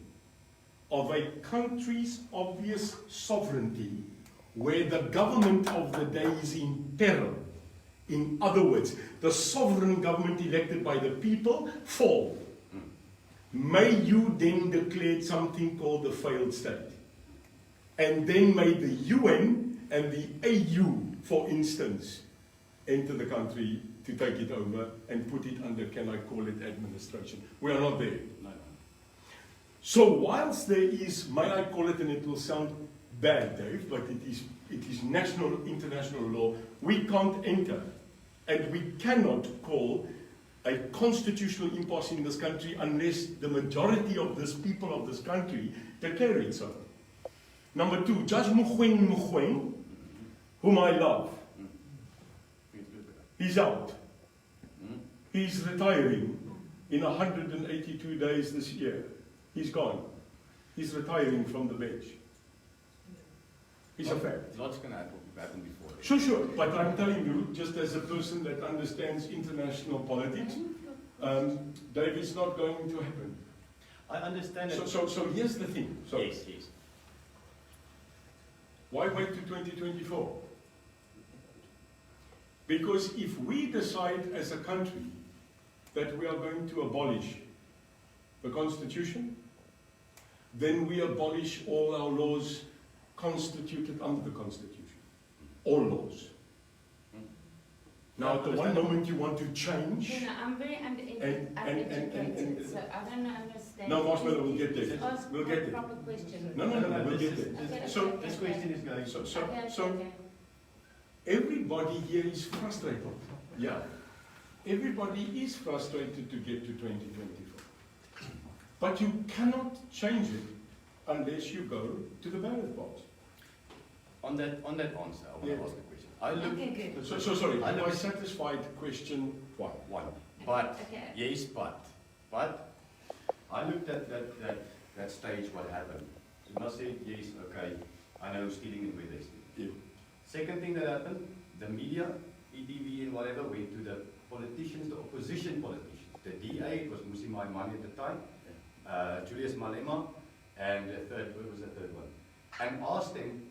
of a country's obvious sovereignty where the government of the day is in peril, in other words, the sovereign government elected by the people fall, may you then declare something called the failed state. and then made the UN and the AU, for instance, enter the country to take it over and put it under, can I call it, administration. We are not there. No. So whilst there is, may I call it, and it will sound bad, Dave, but it is national, international law, we can't enter, and we cannot call a constitutional impasse in this country unless the majority of this people of this country declare it so. Number two, Judge Mogoeng, whom I love, he's out. He's retiring in 182 days this year. He's gone. He's retiring from the bench. It's a fact. Lots can happen before. Sure, but I'm telling you, just as a person that understands international politics, Dave, it's not going to happen. I understand it. So here's the thing. So Yes. why wait to 2024? Because if we decide as a country that we are going to abolish the Constitution, then we abolish all our laws constituted under the Constitution. All laws. Now, at the one moment you want to change. You know, I'm very uneducated, so I don't understand. No, Marshmallow, we'll get there. Just ask We'll get a there. proper question. No, we'll get there. Okay, So, okay, This okay. question is going. So, everybody here is frustrated. Yeah. Everybody is frustrated to get to 2024. But you cannot change it unless you go to the ballot box. On that answer, I want to ask a question. I look. Okay, good. So sorry, I am I look- satisfied question one? But Okay. yes, but I looked at that stage. What happened? You must say yes. Okay, I know stealing and where they steal. Yeah. Second thing that happened, the media, ETV and whatever, went to the politicians, the opposition politicians. The DA, it was Musi Maimane at the time, Julius Malema, and the third, what was the third one? And asked them,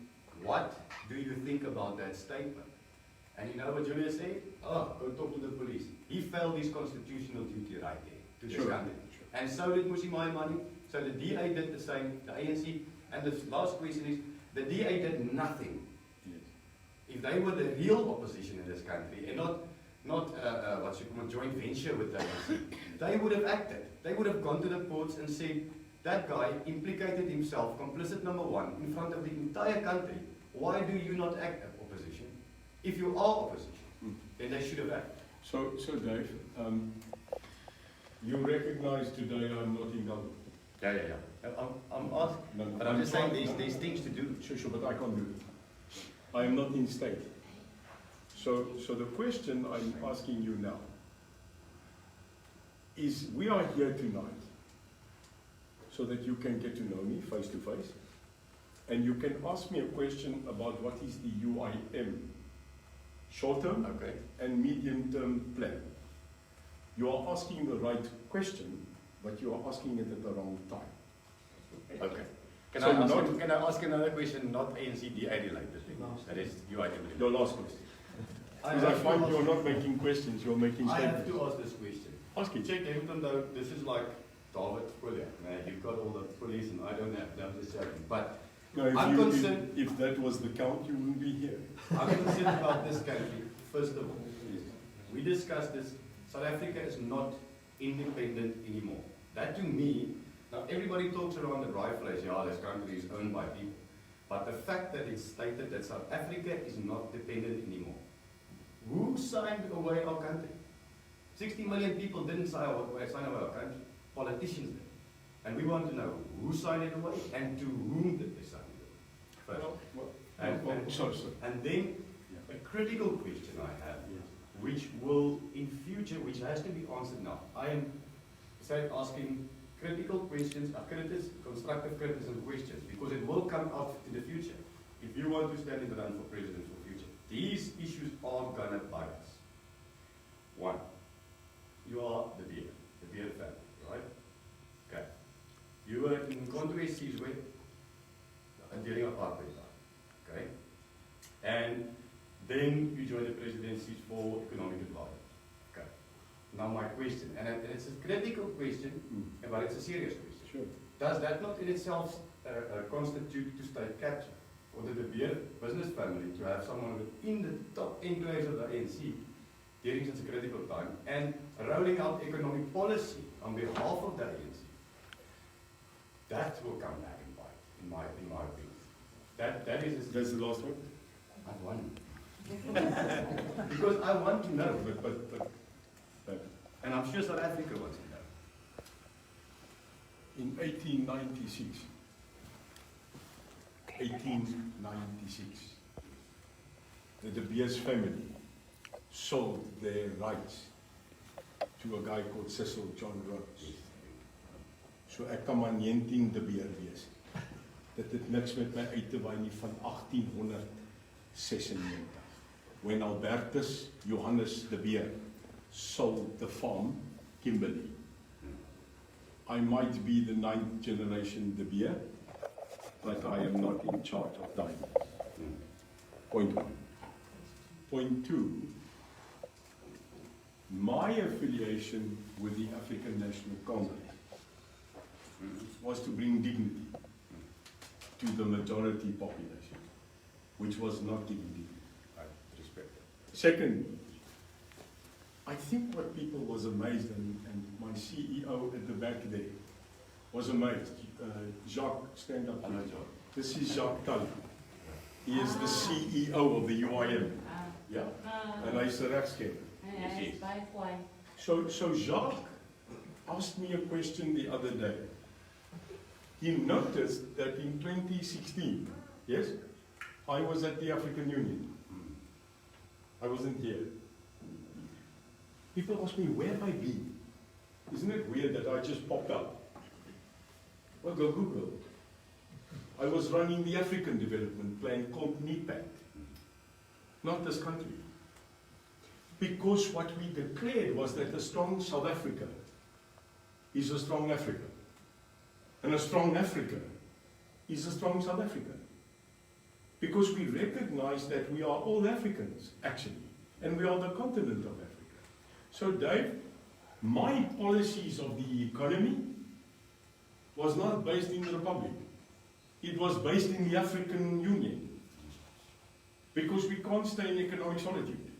what do you think about that statement? And you know what Julius said? Oh, go talk to the police. He failed his constitutional duty right there to this Sure. country. And so did Musi Maimane. So the DA did the same, the ANC. And the last question is, the DA did nothing. If they were the real opposition in this country and not what's it called, joint venture with the ANC, they would have acted. They would have gone to the courts and said, that guy implicated himself, complicit number one, in front of the entire country. Why do you not act as opposition? If you are opposition, then they should have acted. So Dave, you recognize today I'm not in government. Yeah. I'm asking, No, but I'm just saying trying- there's things to do. Sure, but I can't do it. I am not in state. So the question I'm asking you now is, we are here tonight so that you can get to know me face to face, and you can ask me a question about what is the UIM, short-term Okay. and medium-term plan. You are asking the right question, but you are asking it at the wrong time. Okay. Can So I ask another question, not ANC-DA related? That is UIM related. Your last question. Because I find you're not making questions, you're making I have statements. to ask this question. Ask it. Check Hampton though, this is like David Fuller. You've got all the police and I don't have, I'm just joking. But No, if I'm concerned- if that was the count, you wouldn't be here. I'm concerned about this country. First of all, we discussed this. South Africa is not independent anymore. That to me, now everybody talks around the rifle as, yeah, this country is owned by people. But the fact that it's stated that South Africa is not dependent anymore. Who signed away our country? 60 million people didn't sign away our country. Politicians did. And we want to know who signed it away and to whom did they sign it away. First. Sorry. And then a critical question I have, which will in future, which has to be answered now. I am asking critical questions, constructive criticism questions, because it will come out in the future. If you want to stand in the run for president for the future, these issues are gonna bite us. One, you are the Beer family, right? Okay. You were in Complacency during apartheid time, okay? And then you joined the presidencies for economic development. Okay. Now my question, and it's a critical question, but it's a serious question. Sure. Does that not in itself constitute to state capture? for the De Beer business family to have someone within the top enclaves of the ANC during such a critical time and rolling out economic policy on behalf of the ANC, that will come back and bite, in my opinion. That is That's the last one. I want. Because I want to know, But and I'm sure South Africa wants to know. in 1896, 1896, the De Beers family sold their rights to a guy called Cecil John Rhodes. So ek kan maar 19 De Beer wees. Dit het niks met my uit te waai nie van 1896. When Albertus Johannes De Beer sold the farm, Kimberley. I might be the 9th generation De Beer, but I am not in charge of time. Point one. Point two, my affiliation with the African National Congress was to bring dignity to the majority population, which was not given dignity. I respect that. Second, I think what people was amazed, and my CEO at the back there was amazed. Jacques, stand up. Hello, Jacques. This is Jacques Tully. He is the CEO of the UIM. Yeah. And hy's 'n regskenner. So Jacques asked me a question the other day. He noticed that in 2016, yes, I was at the African Union. I wasn't here. People ask me, where have I been? Isn't it weird that I just popped up? Well, go Google. I was running the African Development Plan called NEPAD. Not this country. Because what we declared was that a strong South Africa is a strong Africa. And a strong Africa is a strong South Africa. Because we recognize that we are all Africans, actually. And we are the continent of Africa. So Dave, my policies of the economy was not based in the Republic. It was based in the African Union. Because we can't stay in economic solitude.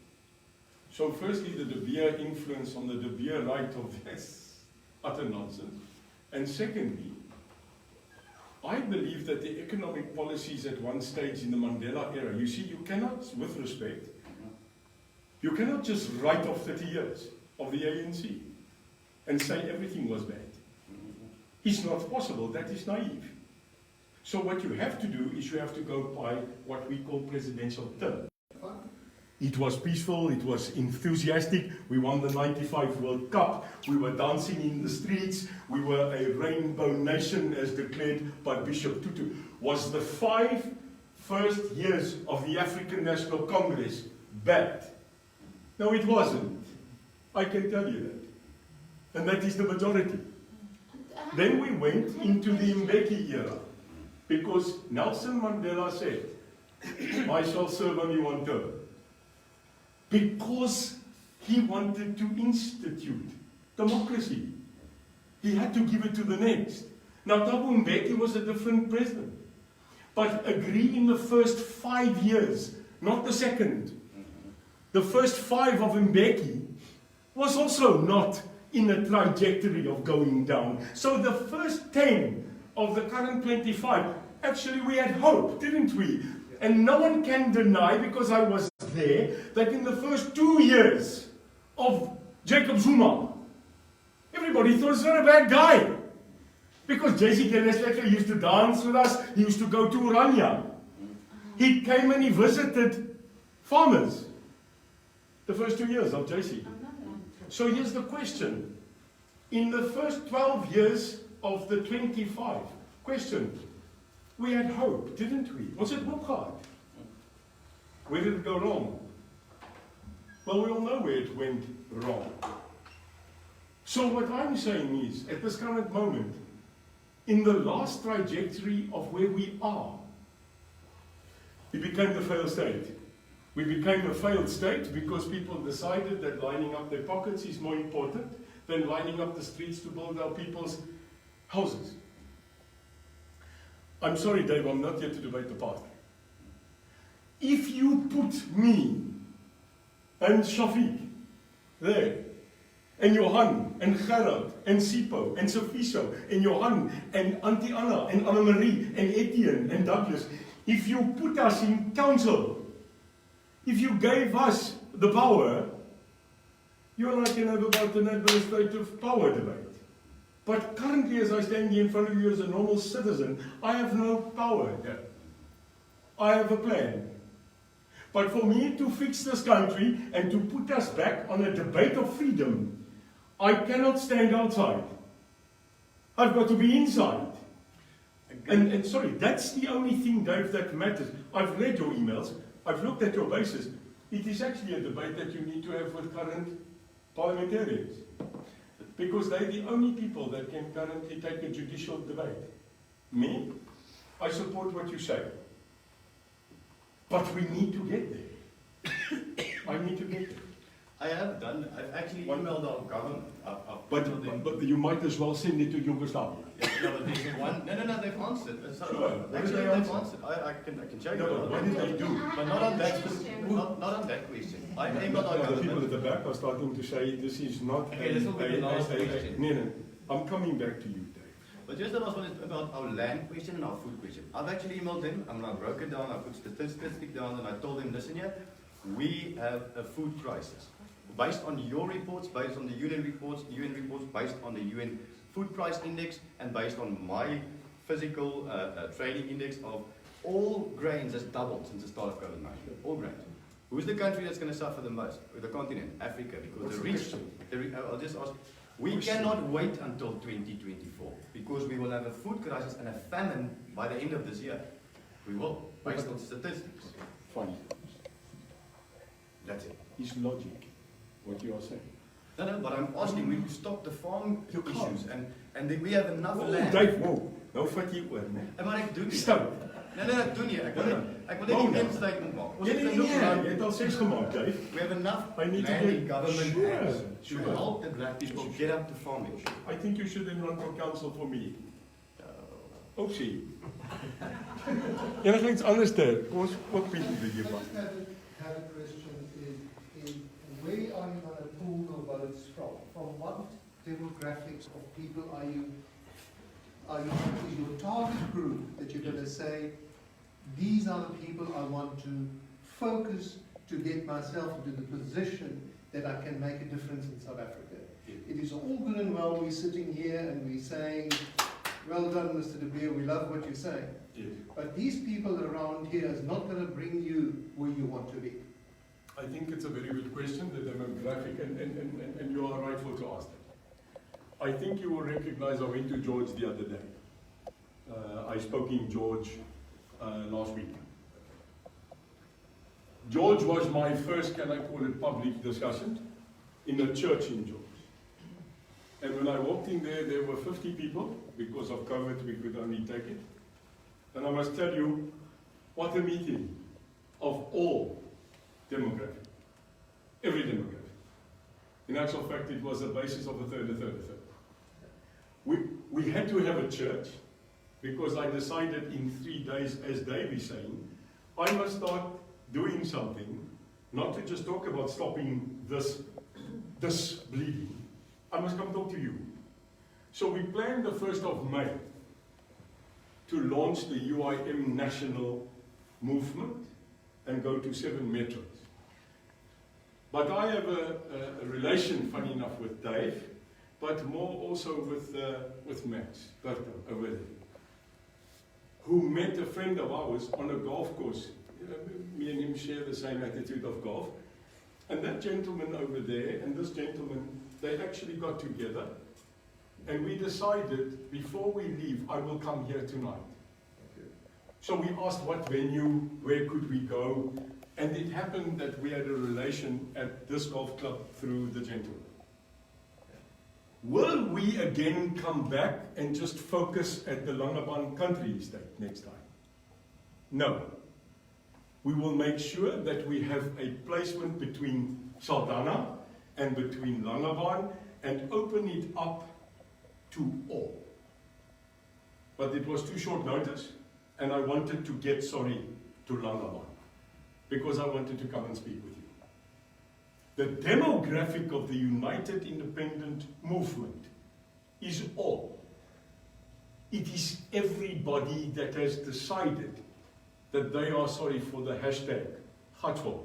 So firstly, the De Beer influence on the De Beer right of yes, utter nonsense. And secondly, I believe that the economic policies at one stage in the Mandela era, you see, you cannot, with respect, you cannot just write off 30 years of the ANC and say everything was bad. It's not possible, that is naive. So what you have to do is you have to go by what we call presidential term. It was peaceful, it was enthusiastic, we won the '95 World Cup, we were dancing in the streets, we were a rainbow nation as declared by Bishop Tutu. Was the 5 first years of the African National Congress bad? No, it wasn't. I can tell you that. And that is the majority. Then we went into the Mbeki era, because Nelson Mandela said, I shall serve only one term. Because he wanted to institute democracy. He had to give it to the next. Now, Thabo Mbeki was a different president. But agree in the first 5 years, not the second. The first 5 of Mbeki was also not in a trajectory of going down. So the first 10 of the current 25, actually we had hope, didn't we? And no one can deny, because I was there, that in the first 2 years of Jacob Zuma, everybody thought he was a bad guy. Because J.C. Kelesletter used to dance with us, he used to go to Oranje. He came and he visited farmers the first 2 years of J.C. So here's the question. In the first 12 years of the 25, question, we had hope, didn't we? Was it work hard? Where did it go wrong? Well, we all know where it went wrong. So what I'm saying is, at this current moment, in the last trajectory of where we are, we became the failed state. We became a failed state because people decided that lining up their pockets is more important than lining up the streets to build our people's houses. I'm sorry, Dave, I'm not here to debate the past. If you put me and Shafiq there, and Johan, and Gerard, and Sipo, and Sofiso, and Johan, and Auntie Anna, and Anna-Marie, and Etienne, and Douglas, if you put us in council, if you gave us the power, you and I can have about an administrative power debate. But currently, as I stand here in front of you as a normal citizen, I have no power here. I have a plan. But for me to fix this country and to put us back on a debate of freedom, I cannot stand outside. I've got to be inside. And sorry, that's the only thing, Dave, that matters. I've read your emails. I've looked at your basis. It is actually a debate that you need to have with current parliamentarians. Because they're the only people that can currently take a judicial debate. Me, I support what you say. But we need to get there. I need to get there. I've actually emailed our government. But you might as well send it to Yugoslavia. No, but there's one. No, they've answered. Sure. What did Actually, they they've answer? answered. I can show you. No, but what did they do? But not on that. Not on that question. I emailed our The people government. at the back are starting to say this is not. Okay, this will be the last question. No. I'm coming back to you, Dave. But just the last one is about our land question and our food question. I've actually emailed them. I broke it down. I put statistics down, and I told them, listen here, we have a food crisis. Based on your reports, based on the UN reports, based on the UN Food Price Index, and based on my physical trading index of all grains has doubled since the start of COVID-19. All grains. Who's the country that's going to suffer the most? The continent, Africa, because I'll just ask. We cannot wait until 2024 because we will have a food crisis and a famine by the end of this year. We will, based on statistics. Fine. That's it. It's logic, what you are saying. No, but I'm asking, we will stop the farm You can't. issues and then we have enough land. Dave, whoa. Nou vat jy oor, né? Maar ek doen nie. Stout. Nee, doen nie. Ek wil net Wou die nou. een statement maak. Ons Nee, het nee, genoeg nee, land. jy het al 6 gemaak, Dave. We have enough I need to land get- in government hands Sure. to help the black people get up to farming. I think you should then run for council for me. Opsie. Enigiets anders ter. Kom ons ook bietjie I bietjie just van. had a question in where are you going to pull the votes from? From what demographics of people is your target group that you're going to say, these are the people I want to focus to get myself into the position that I can make a difference in South Africa? It is all good and well, we're sitting here and we're saying, well done, Mr. De Beer, we love what you're saying. Yes. But these people around here is not going to bring you where you want to be. I think it's a very good question, the demographic, and you are rightful to ask that. I think you will recognize I went to George the other day. I spoke in George last week. George was my first, can I call it, public discussion in a church in George. And when I walked in there were 50 people. Because of COVID, we could only take it. And I must tell you, what a meeting of all demographic. Every demographic. In actual fact, it was the basis of a third. We had to have a church, because I decided in 3 days, as Dave is saying, I must start doing something, not to just talk about stopping this bleeding. I must come talk to you. So we planned the 1st of May to launch the UIM national movement and go to 7 metros. But I have a relation, funny enough, with Dave, but more also with Max Berto over there, who met a friend of ours on a golf course. Me and him share the same attitude of golf. And that gentleman over there and this gentleman, they actually got together. And we decided, before we leave, I will come here tonight. So we asked what venue, where could we go, and it happened that we had a relation at this golf club through the gentleman. Will we again come back and just focus at the Langebaan country estate next time? No. We will make sure that we have a placement between Saldanha and between Langebaan and open it up to all. But it was too short notice, and I wanted to get, to Langebaan. because I wanted to come and speak with you. The demographic of the United Independent Movement is all. It is everybody that has decided that they are sorry for the hashtag Gatwo.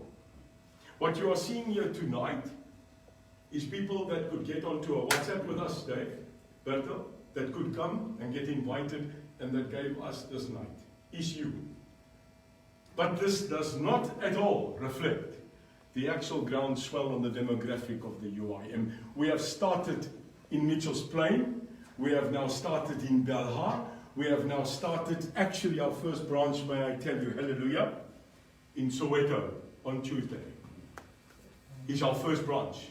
What you are seeing here tonight is people that could get onto a WhatsApp with us, Dave, Bertel, that could come and get invited and that gave us this night. Is you. But this does not at all reflect the actual groundswell on the demographic of the UIM. We have started in Mitchell's Plain. We have now started in Belhar. We have now started, actually our first branch, may I tell you, hallelujah, in Soweto on Tuesday. Is our first branch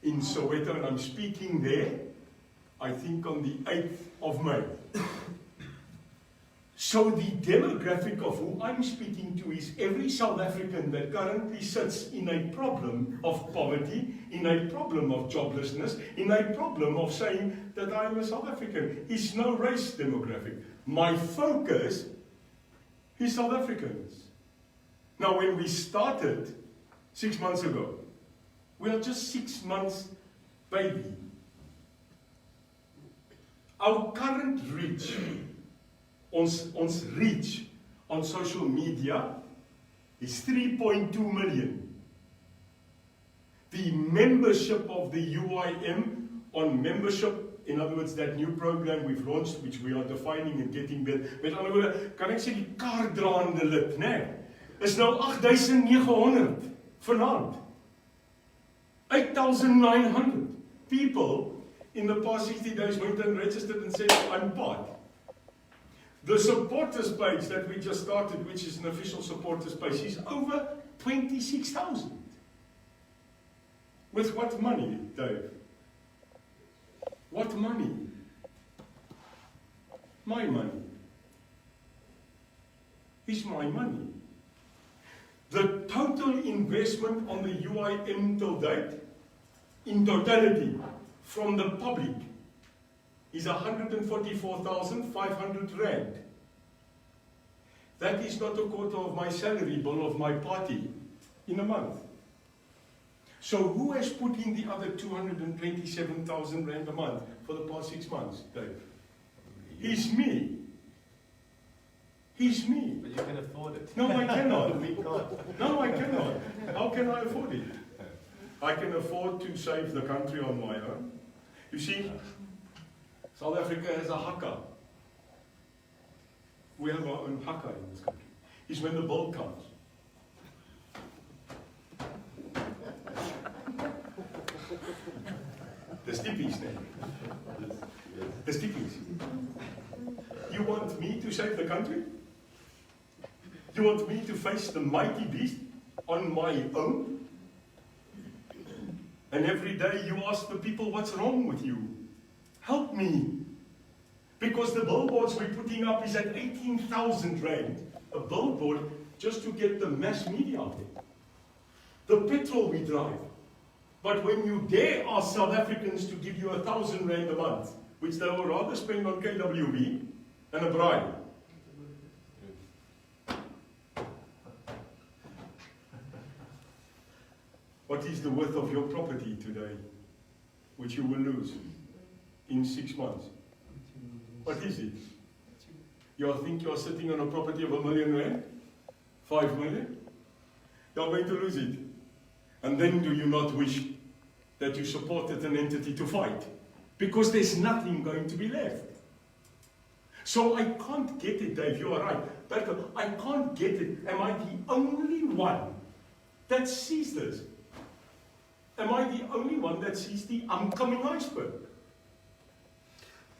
in Soweto, and I'm speaking there, I think on the 8th of May. So the demographic of who I'm speaking to is every South African that currently sits in a problem of poverty, in a problem of joblessness, in a problem of saying that I'm a South African. It's no race demographic. My focus is South Africans. Now when we started 6 months ago, we are just 6 months baby. Our current reach, ons reach on social media is 3.2 million. The membership of the UIM on membership, in other words, that new program we've launched, which we are defining and getting better. Met ander woorde, kan ek sê die kaartdraande lid, né? Is nou 8,900 vanaand. 8,900 people in the past 60 days went and registered and said, I'm part. The supporters page that we just started, which is an official supporters page, is over 26,000. With what money, Dave? What money? My money. It's my money. The total investment on the UIM till date, in totality, from the public, is 144,500 rand. That is not a quarter of my salary bill of my party in a month. So who has put in the other 227,000 rand a month for the past 6 months, Dave? It's me. It's me. But you can afford it. No, I cannot. We can't. No, I cannot. How can I afford it? I can afford to save the country on my own. You see, South Africa has a haka. We have our own haka in this country. It's when the bill comes. The stippies then. The stippies. You want me to save the country? You want me to face the mighty beast on my own? And every day you ask the people, what's wrong with you? Help me. Because the billboards we're putting up is at 18,000 rand. A billboard just to get the mass media out there. The petrol we drive. But when you dare ask South Africans to give you 1,000 rand a month, which they will rather spend on KWB and a bribe. What is the worth of your property today, which you will lose in 6 months? What is it? You think you are sitting on a property of 1 million rand? 5 million? You are going to lose it. And then do you not wish that you supported an entity to fight? Because there's nothing going to be left. So I can't get it, Dave, you are right. But I can't get it. Am I the only one that sees this? Am I the only one that sees the oncoming iceberg?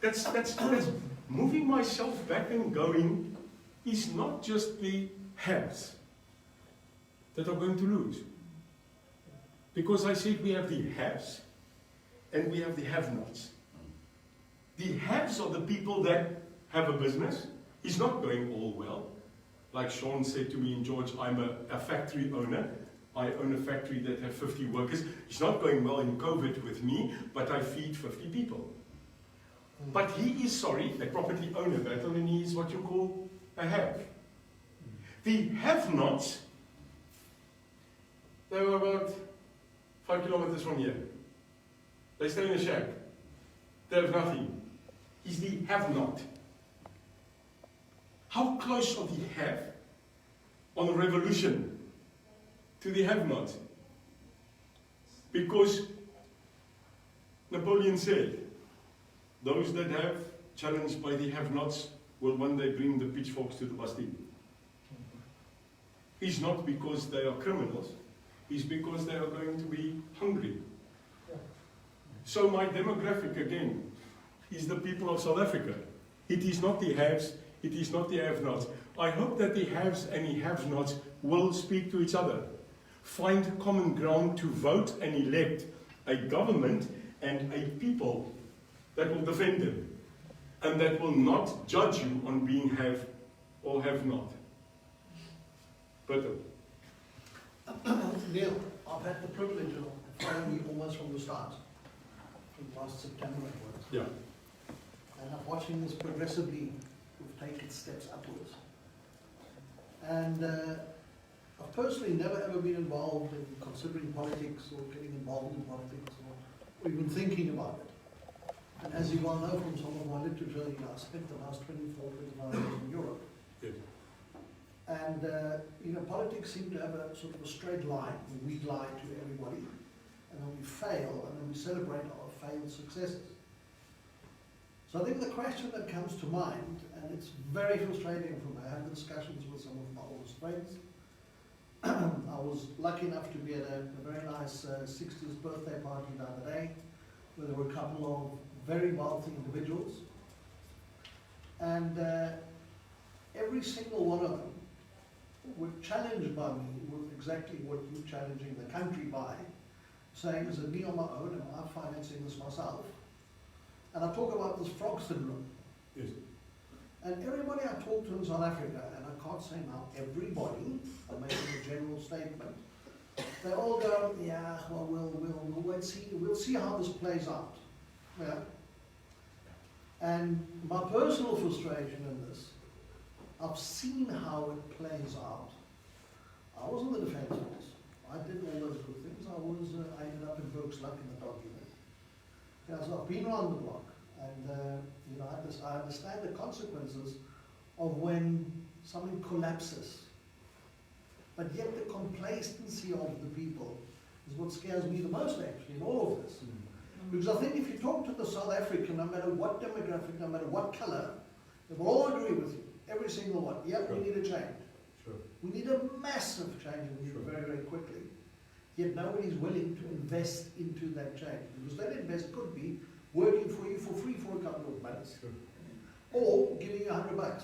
That's moving myself back and going is not just the haves that are going to lose. Because I said we have the haves and we have the have-nots. The haves are the people that have a business. It's not going all well. Like Sean said to me in George, I'm a factory owner. I own a factory that has 50 workers. It's not going well in COVID with me, but I feed 50 people. But he is, a property owner, and he is what you call a have. The have-nots They were about 5 kilometers from here. They stay in a shack. They have nothing. He's the have-not. How close are the have on a revolution to the have-not? Because Napoleon said, those that have, challenged by the have-nots, will one day bring the pitchforks to the Bastille. It's not because they are criminals, it's because they are going to be hungry. So my demographic, again, is the people of South Africa. It is not the haves, it is not the have-nots. I hope that the haves and the have-nots will speak to each other, find common ground to vote and elect a government and a people that will defend them, and that will not judge you on being have or have not. Berto. Neil, I've had the privilege of following you almost from the start, from last September it was. Yeah. And I'm watching this progressively take its steps upwards. And I've personally never ever been involved in considering politics or getting involved in politics or even thinking about it. And as you well know from some of my literature, I spent the last 25 years in Europe. Yes. And politics seem to have a sort of a straight line. We lie to everybody, and then we fail, and then we celebrate our failed successes. So I think the question that comes to mind, and it's very frustrating for me, I have discussions with some of my oldest friends. I was lucky enough to be at a very nice 60th birthday party the other day, where there were a couple of very wealthy individuals. And every single one of them were challenged by me with exactly what you're challenging the country by, saying, is it me on my own, am I financing this myself? And I talk about this frog syndrome. Yes. And everybody I talk to in South Africa, and I can't say now everybody, I'm making a general statement, they all go, yeah, well, we'll wait, we'll see how this plays out. Yeah. And my personal frustration in this, I've seen how it plays out. I was in the Defence Force. I did all those good things. I ended up in Burke's Luck in the document. Yeah, so I've been around the block, and I understand the consequences of when something collapses. But yet the complacency of the people is what scares me the most, actually, in all of this. Because I think if you talk to the South African, no matter what demographic, no matter what colour, they will all agree with you, every single one. Yeah, we need a change. Sure. We need a massive change, and we need it very, very quickly. Yet nobody's willing to invest into that change. Because that invest could be working for you for free for a couple of months, or giving you $100.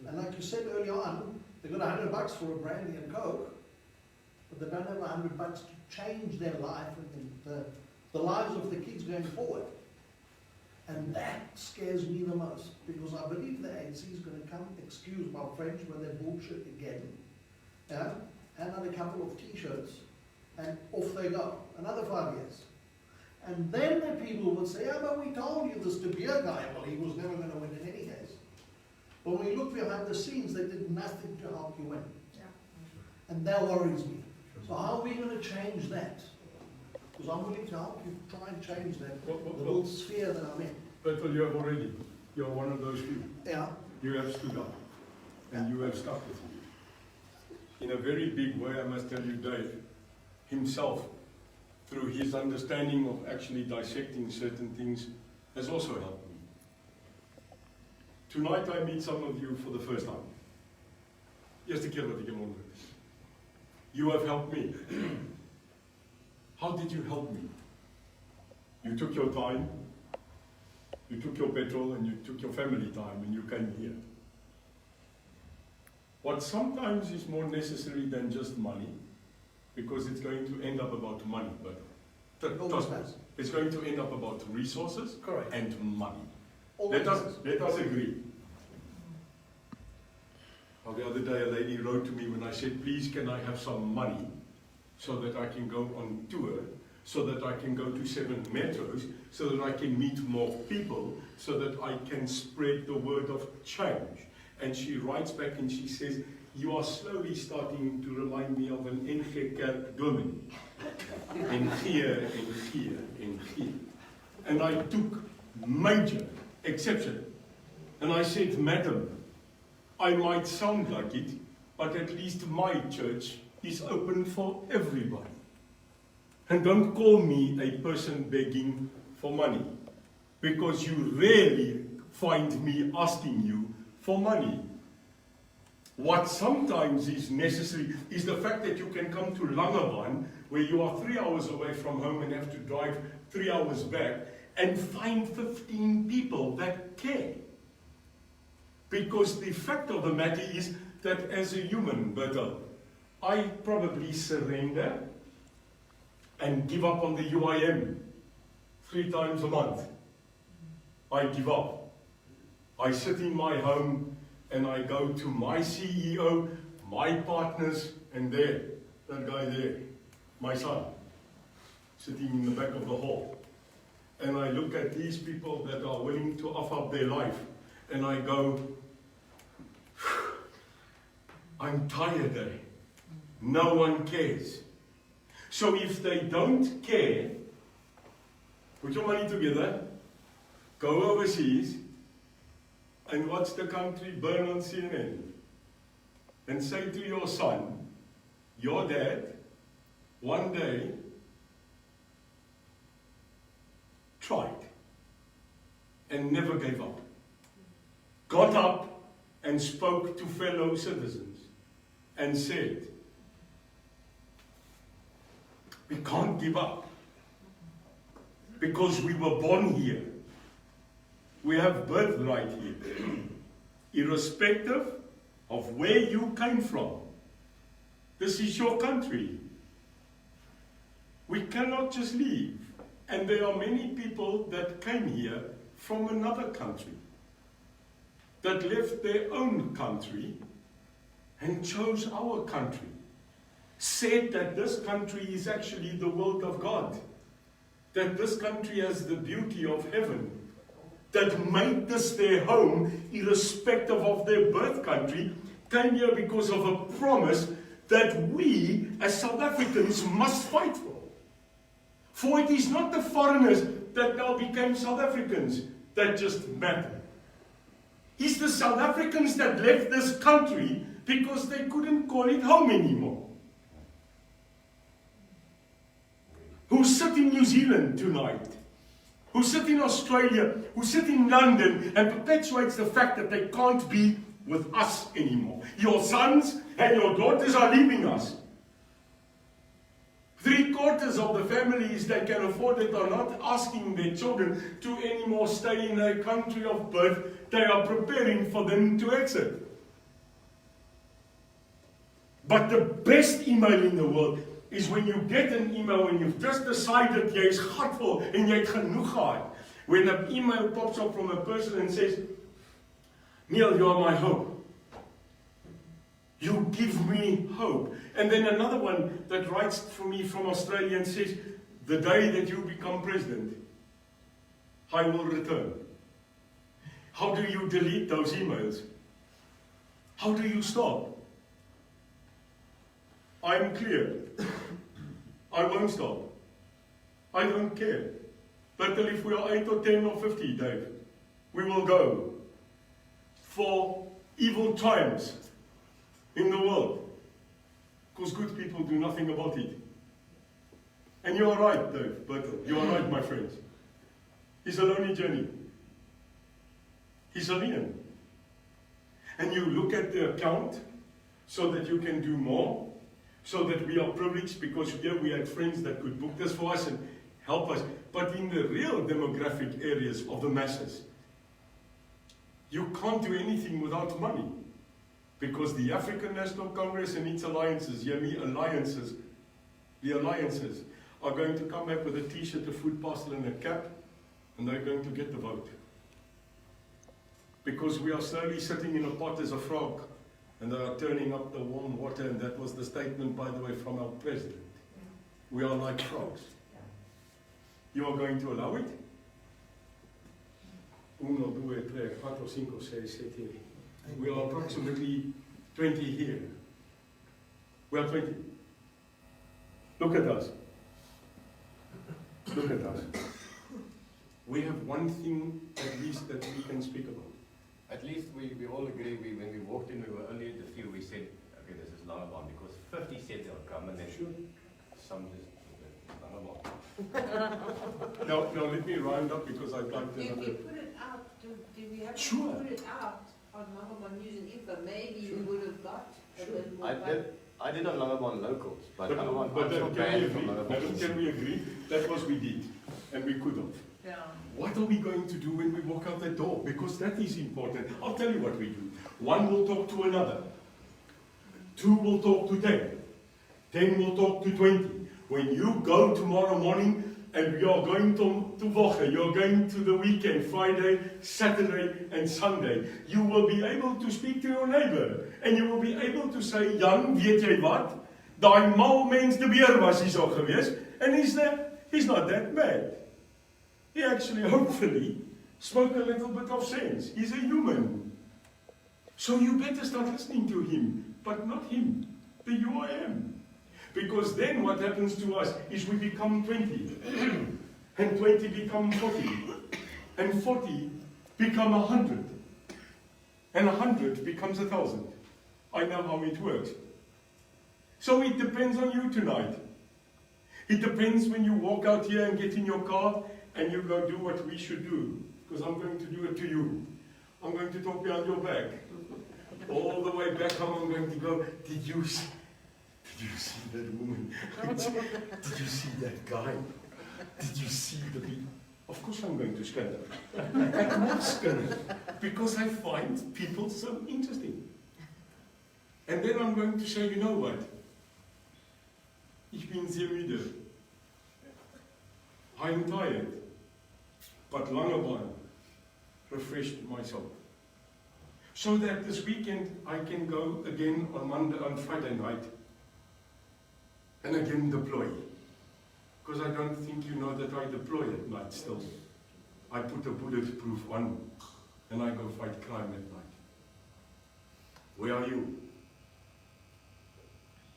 And like you said earlier on, they got $100 for a brandy and coke, but they don't have $100 to change their life and the lives of the kids going forward. And that scares me the most, because I believe the ANC is going to come, excuse my French, when they bullshit again, yeah, hand out a couple of t-shirts, and off they go, another 5 years. And then the people would say, yeah, but we told you this De Beer guy, well, he was never going to win in any case. But when you look behind the scenes, they did nothing to help you win. Yeah. And that worries me. So how are we going to change that? Because I'm willing to help you try and change that, the whole sphere that I'm in. But you have already, you're one of those few. Yeah. You have stood up, and you have stuck with me. In a very big way, I must tell you, Dave, himself, through his understanding of actually dissecting certain things, has also helped me. Tonight I meet some of you for the first time. Eerste keer dat ek jou ontmoet. You have helped me. How did you help me? You took your time, you took your petrol, and you took your family time, and you came here. What sometimes is more necessary than just money, because it's going to end up about money, but it's going to end up about resources. Correct. And money. Let us agree. Well, the other day a lady wrote to me when I said, please can I have some money so that I can go on tour, so that I can go to 7 metros, so that I can meet more people, so that I can spread the word of change. And she writes back and she says, you are slowly starting to remind me of an NG Kerk dominee. En here, en here, en here. And I took major exception. And I said, Madam, I might sound like it, but at least my church is open for everybody. And don't call me a person begging for money, because you rarely find me asking you for money. What sometimes is necessary is the fact that you can come to Langebaan, where you are 3 hours away from home and have to drive 3 hours back, and find 15 people that care. Because the fact of the matter is that as a human, Bertel, I probably surrender and give up on the UIM 3 times a month. I give up. I sit in my home and I go to my CEO, my partners, and there, that guy there, my son, sitting in the back of the hall. And I look at these people that are willing to offer up their life, and I go, I'm tired, eh? No one cares. So if they don't care, put your money together, go overseas, and watch the country burn on CNN, and say to your son, your dad, one day, tried, and never gave up. Got up and spoke to fellow citizens, and said, we can't give up, because we were born here. We have birthright here, irrespective of where you came from. This is your country. We cannot just leave. And there are many people that came here from another country, that left their own country and chose our country. Said that this country is actually the world of God, that this country has the beauty of heaven, that made this their home, irrespective of their birth country, came here because of a promise that we, as South Africans, must fight for. For it is not the foreigners that now became South Africans that just matter. It's the South Africans that left this country because they couldn't call it home anymore. Who sit in New Zealand tonight, who sit in Australia, who sit in London, and perpetuates the fact that they can't be with us anymore. Your sons and your daughters are leaving us. 3/4 of the families that can afford it are not asking their children to anymore stay in their country of birth. They are preparing for them to exit. But the best email in the world is when you get an email when you've just decided jy is gatvol en jy het genoeg gehad. When an email pops up from a person and says, Neil, you are my hope. You give me hope. And then another one that writes for me from Australia and says, the day that you become president, I will return. How do you delete those emails? How do you stop? I'm clear. I won't stop. I don't care. But if we are 8 or 10 or 50, Dave, we will go for evil times in the world. Because good people do nothing about it. And you are right, Dave, but you are right, my friends. It's a lonely journey. It's alien. And you look at the account so that you can do more, so that we are privileged because here we had friends that could book this for us and help us. But in the real demographic areas of the masses, you can't do anything without money. Because the African National Congress and its alliances, hear me, alliances, the alliances are going to come back with a t-shirt, a food parcel and a cap, and they're going to get the vote. Because we are slowly sitting in a pot as a frog, and they are turning up the warm water, and that was the statement, by the way, from our president. We are like frogs. You are going to allow it? 1, 2, 3, 4, 5, 6, 7. We are approximately 20 here. We are 20. Look at us. Look at us. We have one thing at least that we can speak about. At least we all agree, when we walked in, we were only the few, we said, okay, this is Langebaan, because 50 said they'll come, and then some just, Langebaan. Now let me round up because I'd like to Did have we a... put it out, did we have Sure. to put it out on Langebaan News and Info? Maybe we would have got a bit more. I did on Langebaan locals, but But, I'm but still can we banned agree? from Madam, Langebaan. can we agree? That was we did, and we could have. Yeah. What are we going to do when we walk out that door? Because that is important. I'll tell you what we do. One will talk to another. 2 will talk to 10. 10 will talk to 20. When you go tomorrow morning and you are going to Woche, you're going to the weekend, Friday, Saturday and Sunday, you will be able to speak to your neighbor. And you will be able to say, Jan, weet jy wat? Daai mal mens de beer was hier so gewees. And he's not that bad. He actually, hopefully, spoke a little bit of sense. He's a human. So you better start listening to him, but not him, the UIM. Because then what happens to us is we become 20, and 20 become 40, and 40 become 100, and 100 becomes 1,000. I know how it works. So it depends on you tonight. It depends when you walk out here and get in your car and you go do what we should do, because I'm going to do it to you. I'm going to talk behind your back. All the way back home I'm going to go, did you see that woman? Did you see that guy? Did you see the people? Of course I'm going to scan them. I must scan them, because I find people so interesting. And then I'm going to say, you know what? Ich bin sehr müde. I'm tired. But Langebaan refreshed my soul. So that this weekend I can go again on Friday night and again deploy. Because I don't think you know that I deploy at night still. I put a bulletproof on and I go fight crime at night. Where are you?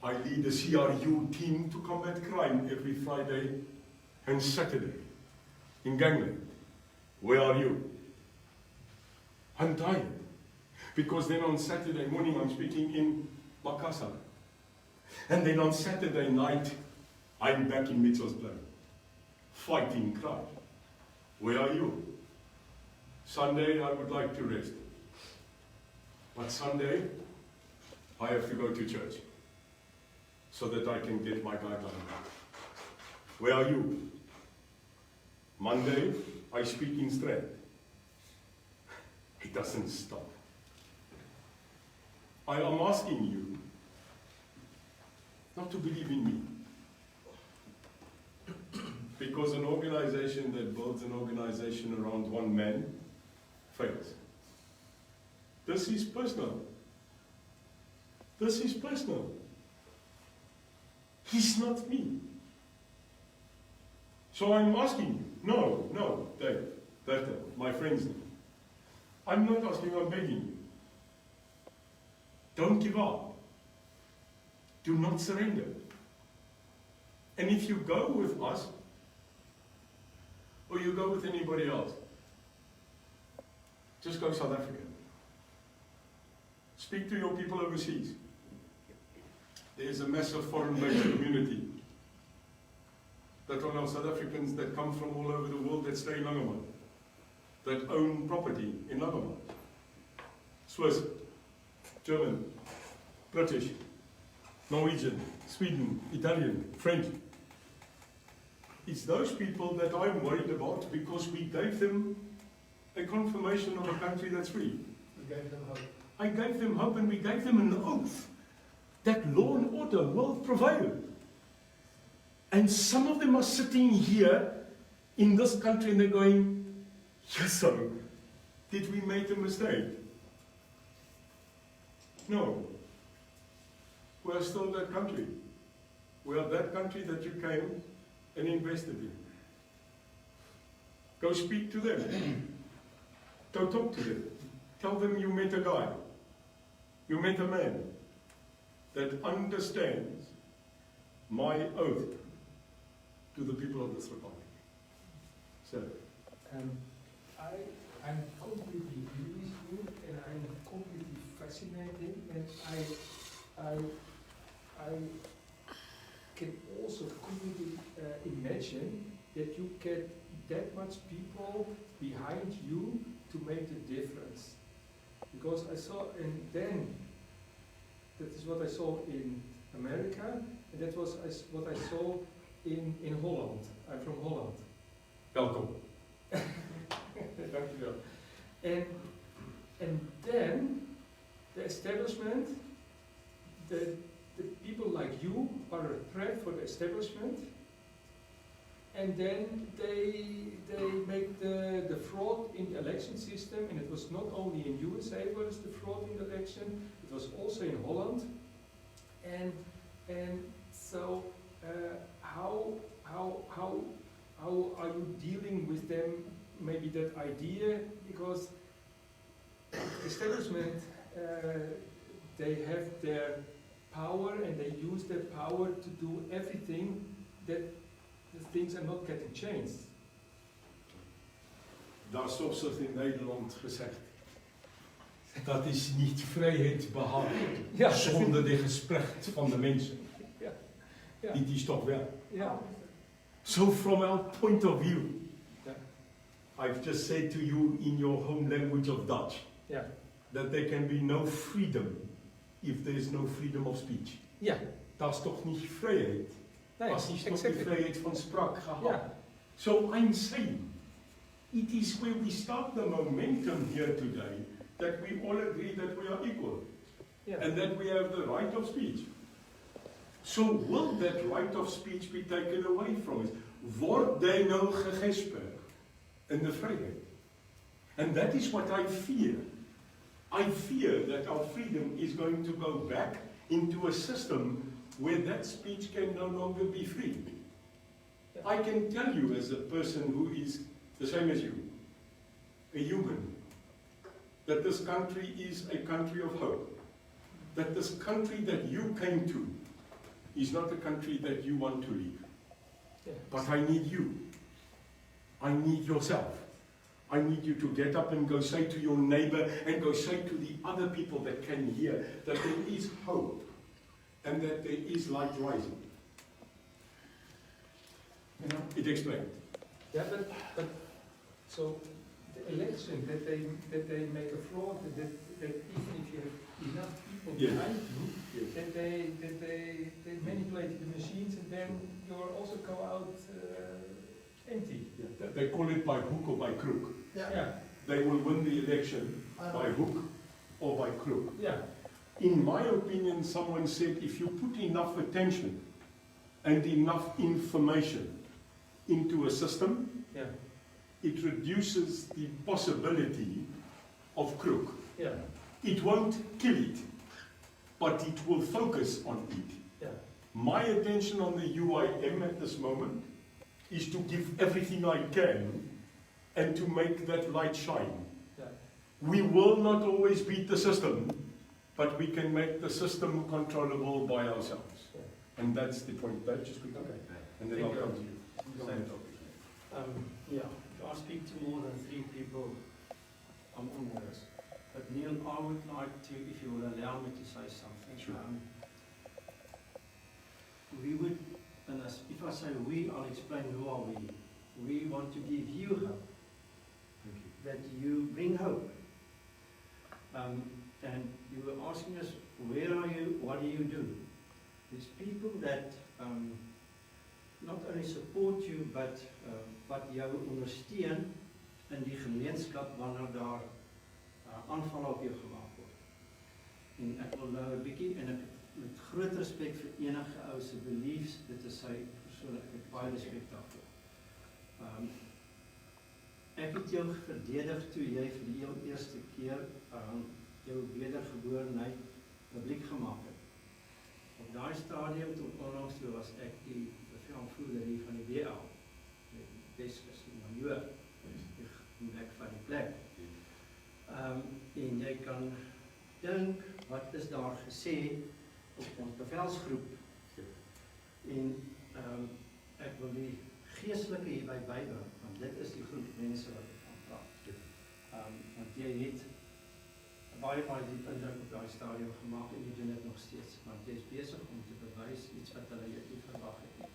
I lead a CRU team to combat crime every Friday and Saturday in gangland. Where are you? I'm tired. Because then on Saturday morning I'm speaking in Makassar. And then on Saturday night I'm back in Mitchellsplein, fighting crime. Where are you? Sunday I would like to rest. But Sunday I have to go to church so that I can get my guideline. Where are you? Monday I speak in Strand. It doesn't stop. I am asking you not to believe in me. Because an organization that builds an organization around one man fails. This is personal. This is personal. He's not me. So I'm asking you, no, Dave, my friends, I'm not asking, I'm begging you. Don't give up. Do not surrender. And if you go with us, or you go with anybody else, just go South Africa. Speak to your people overseas. There's a massive foreign-based community that are now South Africans that come from all over the world that stay in Langebaan, that own property in Langebaan. Swiss, German, British, Norwegian, Sweden, Italian, French. It's those people that I'm worried about because we gave them a confirmation of a country that's free. We gave them hope. I gave them hope and we gave them an oath that law and order will prevail. And some of them are sitting here in this country and they're going, yes, so did we make a mistake? No. We're still that country. We are that country that you came and invested in. Go speak to them. Go talk to them. Tell them you met a guy. You met a man that understands my oath to the people of this republic. So, I'm completely agree with you, and I'm completely fascinated, and I can also completely imagine that you get that much people behind you to make the difference. Because I saw, and then that is what I saw in America, and that was what I saw in Holland. I'm from Holland. welcome. Dankjewel. And then the establishment, the people like you are a threat for the establishment, and then they make the fraud in the election system, and it was not only in USA where is the fraud in the election, it was also in Holland, and so how are you dealing with them? Maybe that idea, because the establishment, they have their power and they use their power to do everything that the things are not getting changed. Daar is toch zo in Nederland gezegd. Dat is niet vrijheid behouden Ja. zonder de gesprek van de mensen. Ja. Ja. Dit is toch wel. Ja. So from our point of view, Yeah. I've just said to you in your home language of Dutch, Yeah. that there can be no freedom if there is no freedom of speech. Ja. Dat is toch niet vrijheid? Nee, Als is nog exactly. die vrijheid van spraak gehad. Ja. So I'm saying, it is where we start the momentum here today, that we all agree that we are equal, Yeah. and that we have the right of speech. So will that right of speech be taken away from us? Word they nou gegesper in the vryheid? And that is what I fear. I fear that our freedom is going to go back into a system where that speech can no longer be free. I can tell you as a person who is the same as you, a human, that this country is a country of hope. That this country that you came to is not a country that you want to leave. Yeah. But I need you. I need yourself. I need you to get up and go say to your neighbor and go say to the other people that can hear that there is hope and that there is light rising. You know? It explained. Yeah, but so the election that they make a fraud, that even if you have enough people Yes. behind you, Yes. that they manipulate the machines, and then you also go out empty. They call it by hook or by crook. Yeah. They will win the election by hook or by crook. Yeah. In my opinion, someone said if you put enough attention and enough information into a system, Yeah. it reduces the possibility of crook. Yeah. It won't kill it, but it will focus on it. Yeah. My attention on the UIM at this moment is to give everything I can and to make that light shine. Yeah. We will not always beat the system, but we can make the system controllable by ourselves. Yeah. And that's the point. That just quickly. Okay. And then Thank I'll you. come to you. Same topic. Yeah, if I speak to more than 3 people, I'm on this. But Neil, I would like to, if you would allow me to say something. Sure. We would, and if I say we, I'll explain who are we. We want to give you hope, that you bring hope. And you were asking us, where are you, what do you do? There's people that not only support you, but jou ondersteun in die gemeenskap wanneer daar aanval op jou gemaak word. En ek wil nou 'n bietjie, en ek met groot respek vir enige ou se beliefs, dit is sy persoonlik, ek het baie respek daarvoor. Ek het jou verdedig toe jy vir die heel eerste keer jou wedergeborenheid publiek gemaak het. Op daai stadium, tot onlangs toe, was ek die bevelvoerder hier van die WL, die Weskus, die majoor, die nek van die plek. En jy kan dink, wat is daar gesê op ons bevelsgroep. En ek wil die geestelike hierby bybring, want dit is die groep mense wat ek van praat. Want jy het baie diep indruk op daai stadium gemaak en jy doen dit nog steeds, want jy is besig om te bewys iets wat hulle jou nie verwag het nie.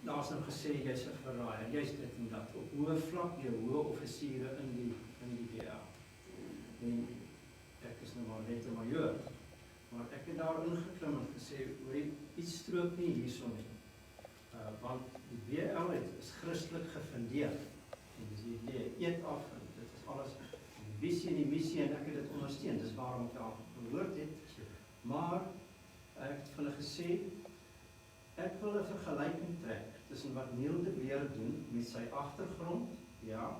Daar is nou gesê, jy's 'n verraaier, jy's dit en dat, op hoë vlak, jou hoë offisiere in die DA. En ek is nou maar net 'n majoor, maar ek het daar ingeklim en gesê, hoor, iets strook nie hierson nie. Want die BL is Christelik gefundeer. En dis die idee, eet af, en dit is alles, die visie en die missie, en ek het dit ondersteun, dis waarom ek daar behoort het. Maar, ek het vir hulle gesê, ek wil 'n vergelyking trek tussen wat Neil de Beer doen met sy agtergrond, ja,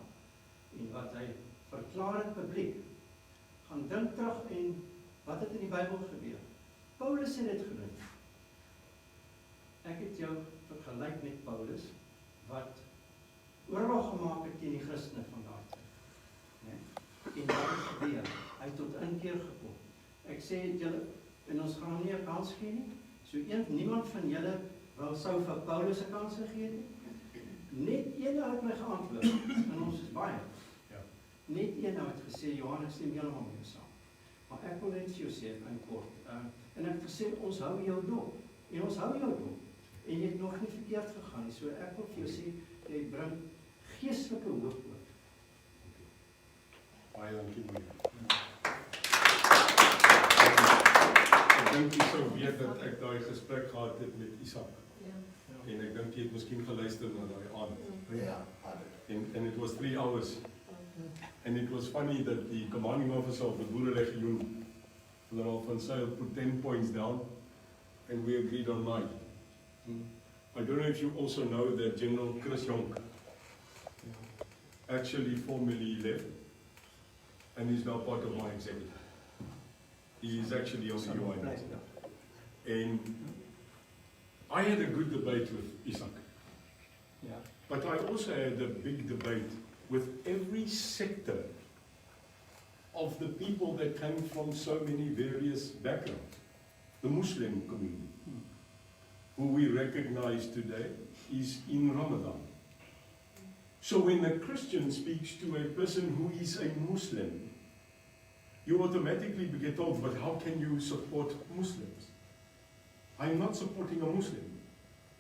en wat hy verklaar het publiek. Gaan dink terug en wat het in die Bybel gebeur? Paulus het dit gedoen. Ek het jou vergelyk met Paulus, wat oorlog gemaak het teen die Christene van daai tyd. Nee? En wat het gebeur? Hy het tot inkeer gekom. Ek sê julle, en ons gaan nie 'n kans gee nie. So niemand van julle sou vir Paulus 'n kans gegee het nie. Net een het my geantwoord, en ons is baie. Net een het gesê, Johan, ek stem heeltemal met jou saam. Maar ek wil net vir jou sê, in kort, en ek het gesê, ons hou jou dop, en ons hou jou dop, en jy het nog nie verkeerd gegaan nie, so ek wil vir jou sê, jy bring geestelike hoop ook. Baie dankie, meneer. Ek dink jy sou weet dat ek daai gesprek gehad het met Isak. En ek dink jy het miskien geluister na daai aand. Ja. And it was 3 hours. And it was funny that the commanding officer of the Boerelegioen, General van Sail, put 10 points down, and we agreed on 9. I don't know if you also know that General Chris Jonk actually formally left, and he's now part of my executive. He is actually on the UI. And I had a good debate with Isak. Yeah. But I also had a big debate with every sector of the people that came from so many various backgrounds. The Muslim community, who we recognize today, is in Ramadan. So when a Christian speaks to a person who is a Muslim, you automatically get told, but how can you support Muslims? I'm not supporting a Muslim.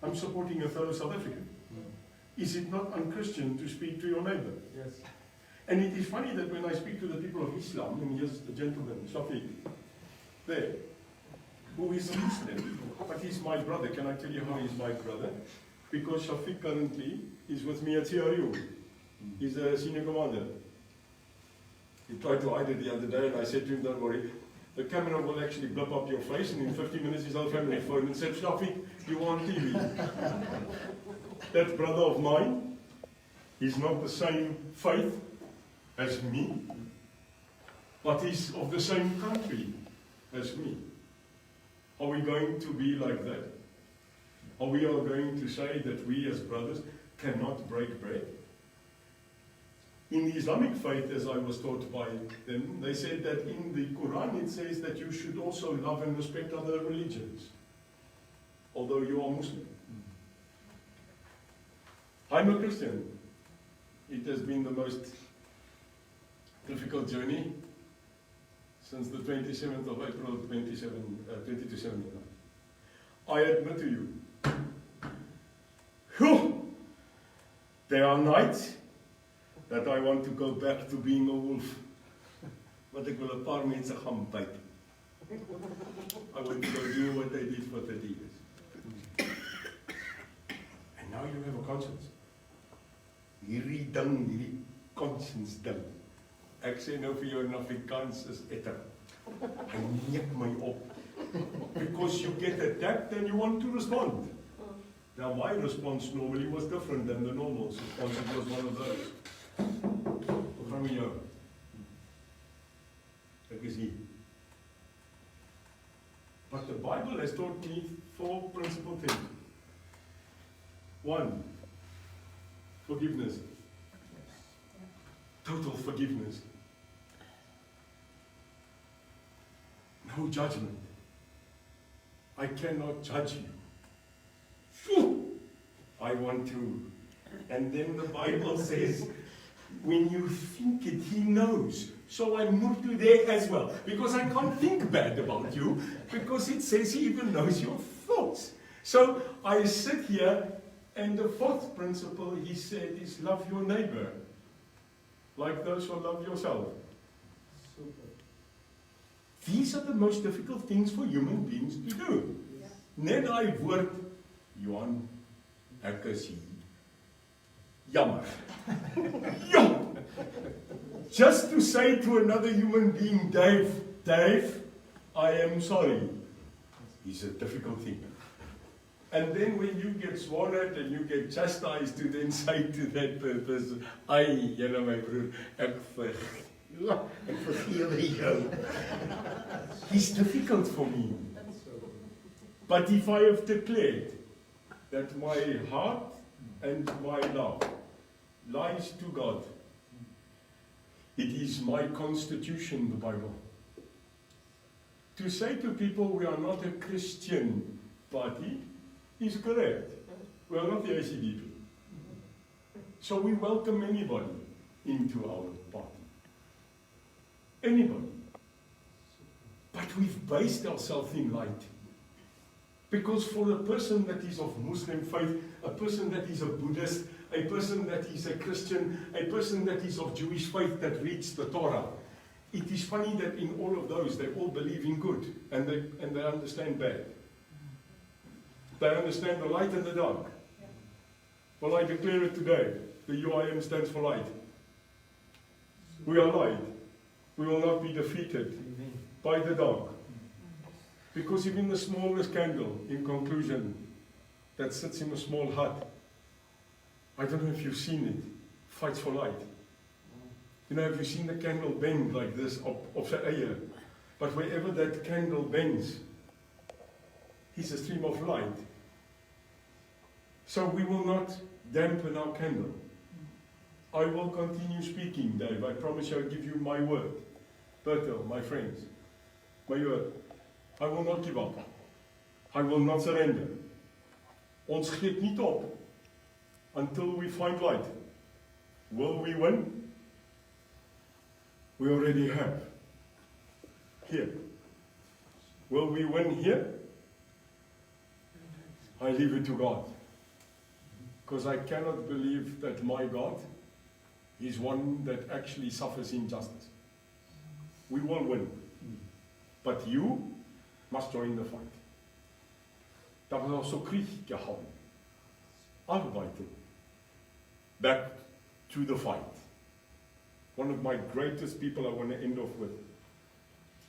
I'm supporting a fellow South African. Is it not unchristian to speak to your neighbor? Yes. And it is funny that when I speak to the people of Islam, and here's the gentleman, Shafiq, there, who is a Muslim, but he's my brother. Can I tell you how he's my brother? Because Shafiq currently is with me at CRU. He's a senior commander. He tried to hide it the other day, and I said to him, don't worry, the camera will actually blip up your face, and in 15 minutes his whole family phoned and said, Shafiq, you are on TV. That brother of mine, he's not the same faith as me, but he's of the same country as me. Are we going to be like that? Are we all going to say that we as brothers cannot break bread? In the Islamic faith, as I was taught by them, they said that in the Quran it says that you should also love and respect other religions, although you are Muslim. I'm a Christian. It has been the most difficult journey since the 27th of April 2079. I admit to you, there are nights that I want to go back to being a wolf. But ek wil 'n paar mense gaan byt. I want to go do what I did for 30 years. And now you have a conscience. Hierdie ding, hierdie conscience ding. Ek sê nou vir jou in Afrikaans is etter. En neek my op. Because you get attacked and you want to respond. Now my response normally was different than the normal response. It was one of those. Hoe gaan met jou? Ek is hier. But the Bible has taught me 4 principal things. 1, forgiveness. Total forgiveness. no judgment. I cannot judge you. Phew! I want to. And then the Bible says, when you think it, he knows. So I move to there as well. Because I can't think bad about you. Because it says he even knows your thoughts. So I sit here, and the fourth principle he said is love your neighbor. Like those who love yourself. Super. These are the most difficult things for human beings to do. Net daai woord, Johan, ek is hier. Jammer. Ja! Just to say to another human being, Dave, I am sorry, is a difficult thing. And then when you get sworn at and you get chastised to then say to that person, ai, julle my broer, ek vergewe jou. It's difficult for me. But if I have declared that my heart and my love lies to God, it is my constitution, the Bible. To say to people we are not a Christian party is correct. We are not the ACDP. So we welcome anybody into our party. Anybody. But we've based ourselves in light. Because for a person that is of Muslim faith, a person that is a Buddhist, a person that is a Christian, a person that is of Jewish faith that reads the Torah, it is funny that in all of those they all believe in good and they understand bad. They understand the light and the dark. Well, I declare it today. The UIM stands for light. We are light. We will not be defeated by the dark. Because even the smallest candle, in conclusion, that sits in a small hut, I don't know if you've seen it, fights for light. You know, have you seen the candle bend like this op sy eie? But wherever that candle bends, it's a stream of light. So we will not dampen our candle. I will continue speaking, Dave. I promise you I'll give you my word. Bertel, my friends, my word. I will not give up. I will not surrender. Ons gee nie op until we find light. Will we win? We already have. Here. Will we win here? I leave it to God. Because I cannot believe that my God is one that actually suffers injustice. We will win. But you must join the fight. Daar was so krieg gegaan. Arbeiten. Back to the fight. One of my greatest people I want to end off with.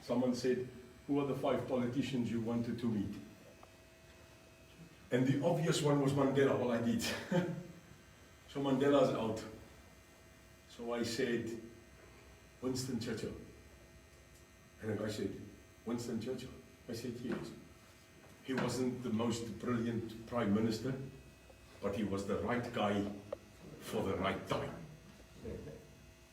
Someone said, who are the 5 politicians you wanted to meet? And the obvious one was Mandela. Well, I did. So Mandela's out. So I said, Winston Churchill. And the guy said, Winston Churchill? I said, yes. He wasn't the most brilliant prime minister, but he was the right guy for the right time.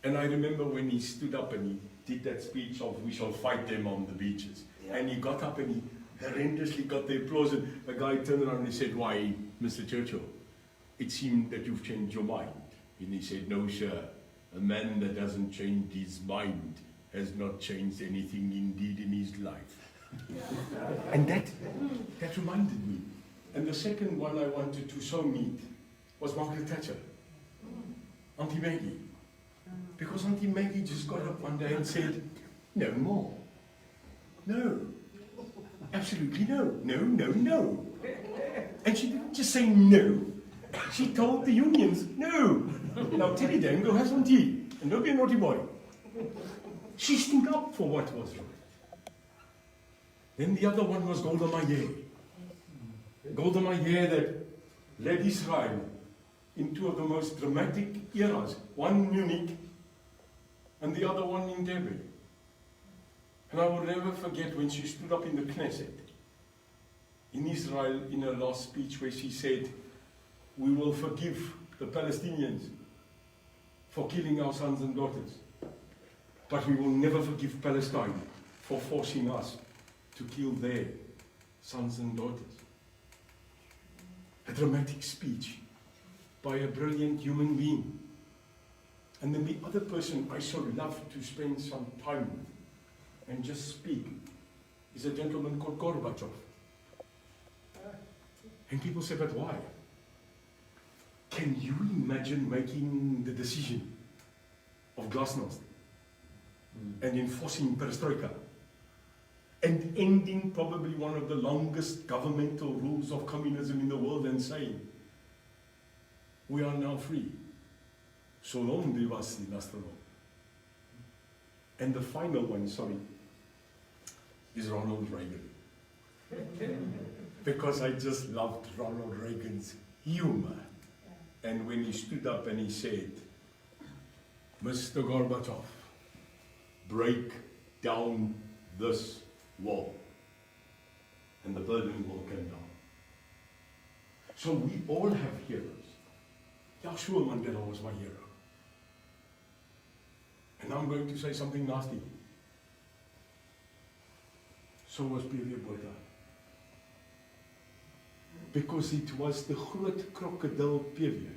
And I remember when he stood up and he did that speech of, we shall fight them on the beaches. Yeah. And he got up and he horrendously got the applause, and the guy turned around and he said, why, Mr. Churchill, it seemed that you've changed your mind. And he said, no, sir, a man that doesn't change his mind has not changed anything indeed in his life. And that reminded me. And the second one I wanted to so meet was Margaret Thatcher, Auntie Maggie. Because Auntie Maggie just got up one day and said, no more. No. Absolutely no. No, no, no. And she didn't just say no. She told the unions, no. Now Teddy Dan, go have some tea. And don't be a naughty boy. She stood up for what was right. Then the other one was Golda Meir. Golda Meir that led Israel in 2 of the most dramatic eras. One in Munich and the other one in Derby. And I will never forget when she stood up in the Knesset in Israel in her last speech where she said, we will forgive the Palestinians for killing our sons and daughters, but we will never forgive Palestine for forcing us to kill their sons and daughters. A dramatic speech by a brilliant human being. And then the other person I so love to spend some time with and just speak is a gentleman called Gorbachev. And people say, but why? Can you imagine making the decision of glasnost and enforcing perestroika and ending probably one of the longest governmental rules of communism in the world and saying, we are now free. So long die was die Electoral. And the final one, is Ronald Reagan. Because I just loved Ronald Reagan's humor. And when he stood up and he said, Mr. Gorbachev, break down this wall. And the Berlin Wall came down. So we all have heroes. Joshua Mandela was my hero. And I'm going to say something nasty. So was P.W. Botha. Because it was the groot crocodile period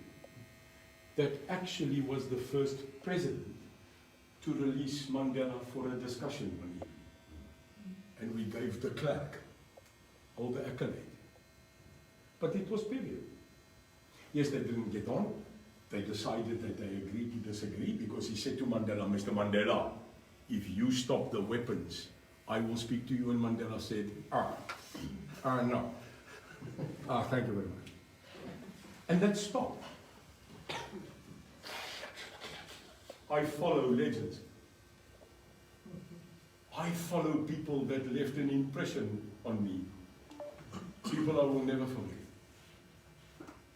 that actually was the first president to release Mandela for a discussion one evening. And we gave the clerk all the accolade. But it was period. Yes, they didn't get on. They decided that they agreed to disagree because he said to Mandela, Mr. Mandela, if you stop the weapons, I will speak to you. And Mandela said, no. Thank you very much. And that stopped. I follow legends. I follow people that left an impression on me. People I will never forget.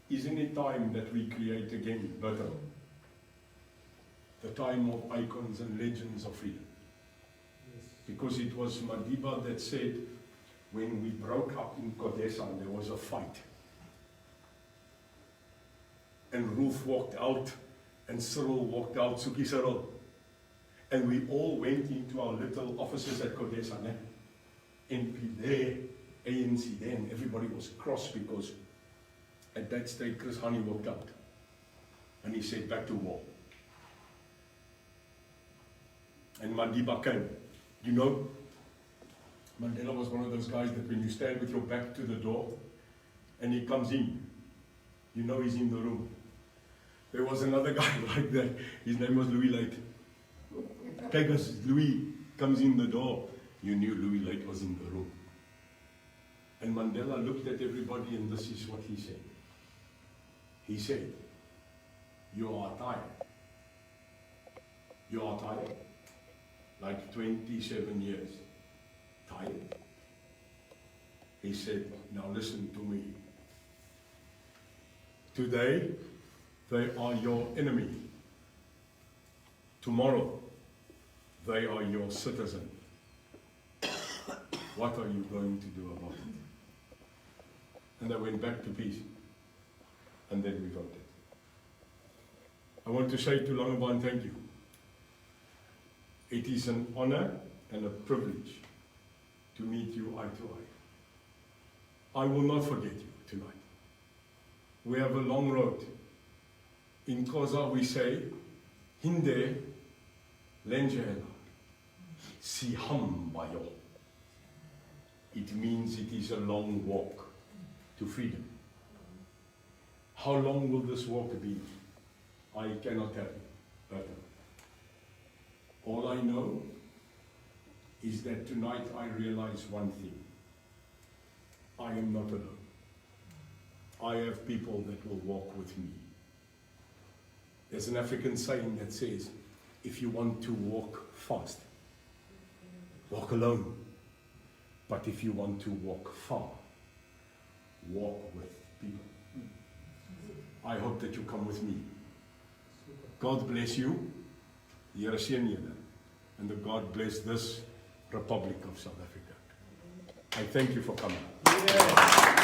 Isn't it time that we create again better? The time of icons and legends of freedom. Yes. Because it was Madiba that said, when we broke up in Kodesa, there was a fight. And Ruth walked out, and Cyril walked out, Suki Cyril. And we all went into our little offices at Kodesa, NP there, ANC there, and everybody was cross because at that stage Chris Hani walked out. And he said, back to war. And Madiba came. You know, Mandela was one of those guys that when you stand with your back to the door and he comes in, you know he's in the room. There was another guy like that. His name was Louis Late. Pegasus, Louis comes in the door. You knew Louis Late was in the room. And Mandela looked at everybody and this is what he said. He said, you are tired. You are tired. Like 27 years. Tired. He said, now listen to me. Today, they are your enemy. Tomorrow, they are your citizen. What are you going to do about it? And they went back to peace. And then we voted. I want to say to Langebaan, thank you. It is an honor and a privilege to meet you eye to eye. I will not forget you tonight. We have a long road. In Xhosa we say, Hinde lenjela sihambayo. It means it is a long walk to freedom. How long will this walk be? I cannot tell you. But all I know is that tonight I realize one thing. I am not alone. I have people that will walk with me. There's an African saying that says, if you want to walk fast, walk alone. But if you want to walk far, walk with people. I hope that you come with me. God bless you. Here seën julle. And the God bless this Republic of South Africa. I thank you for coming. Yeah.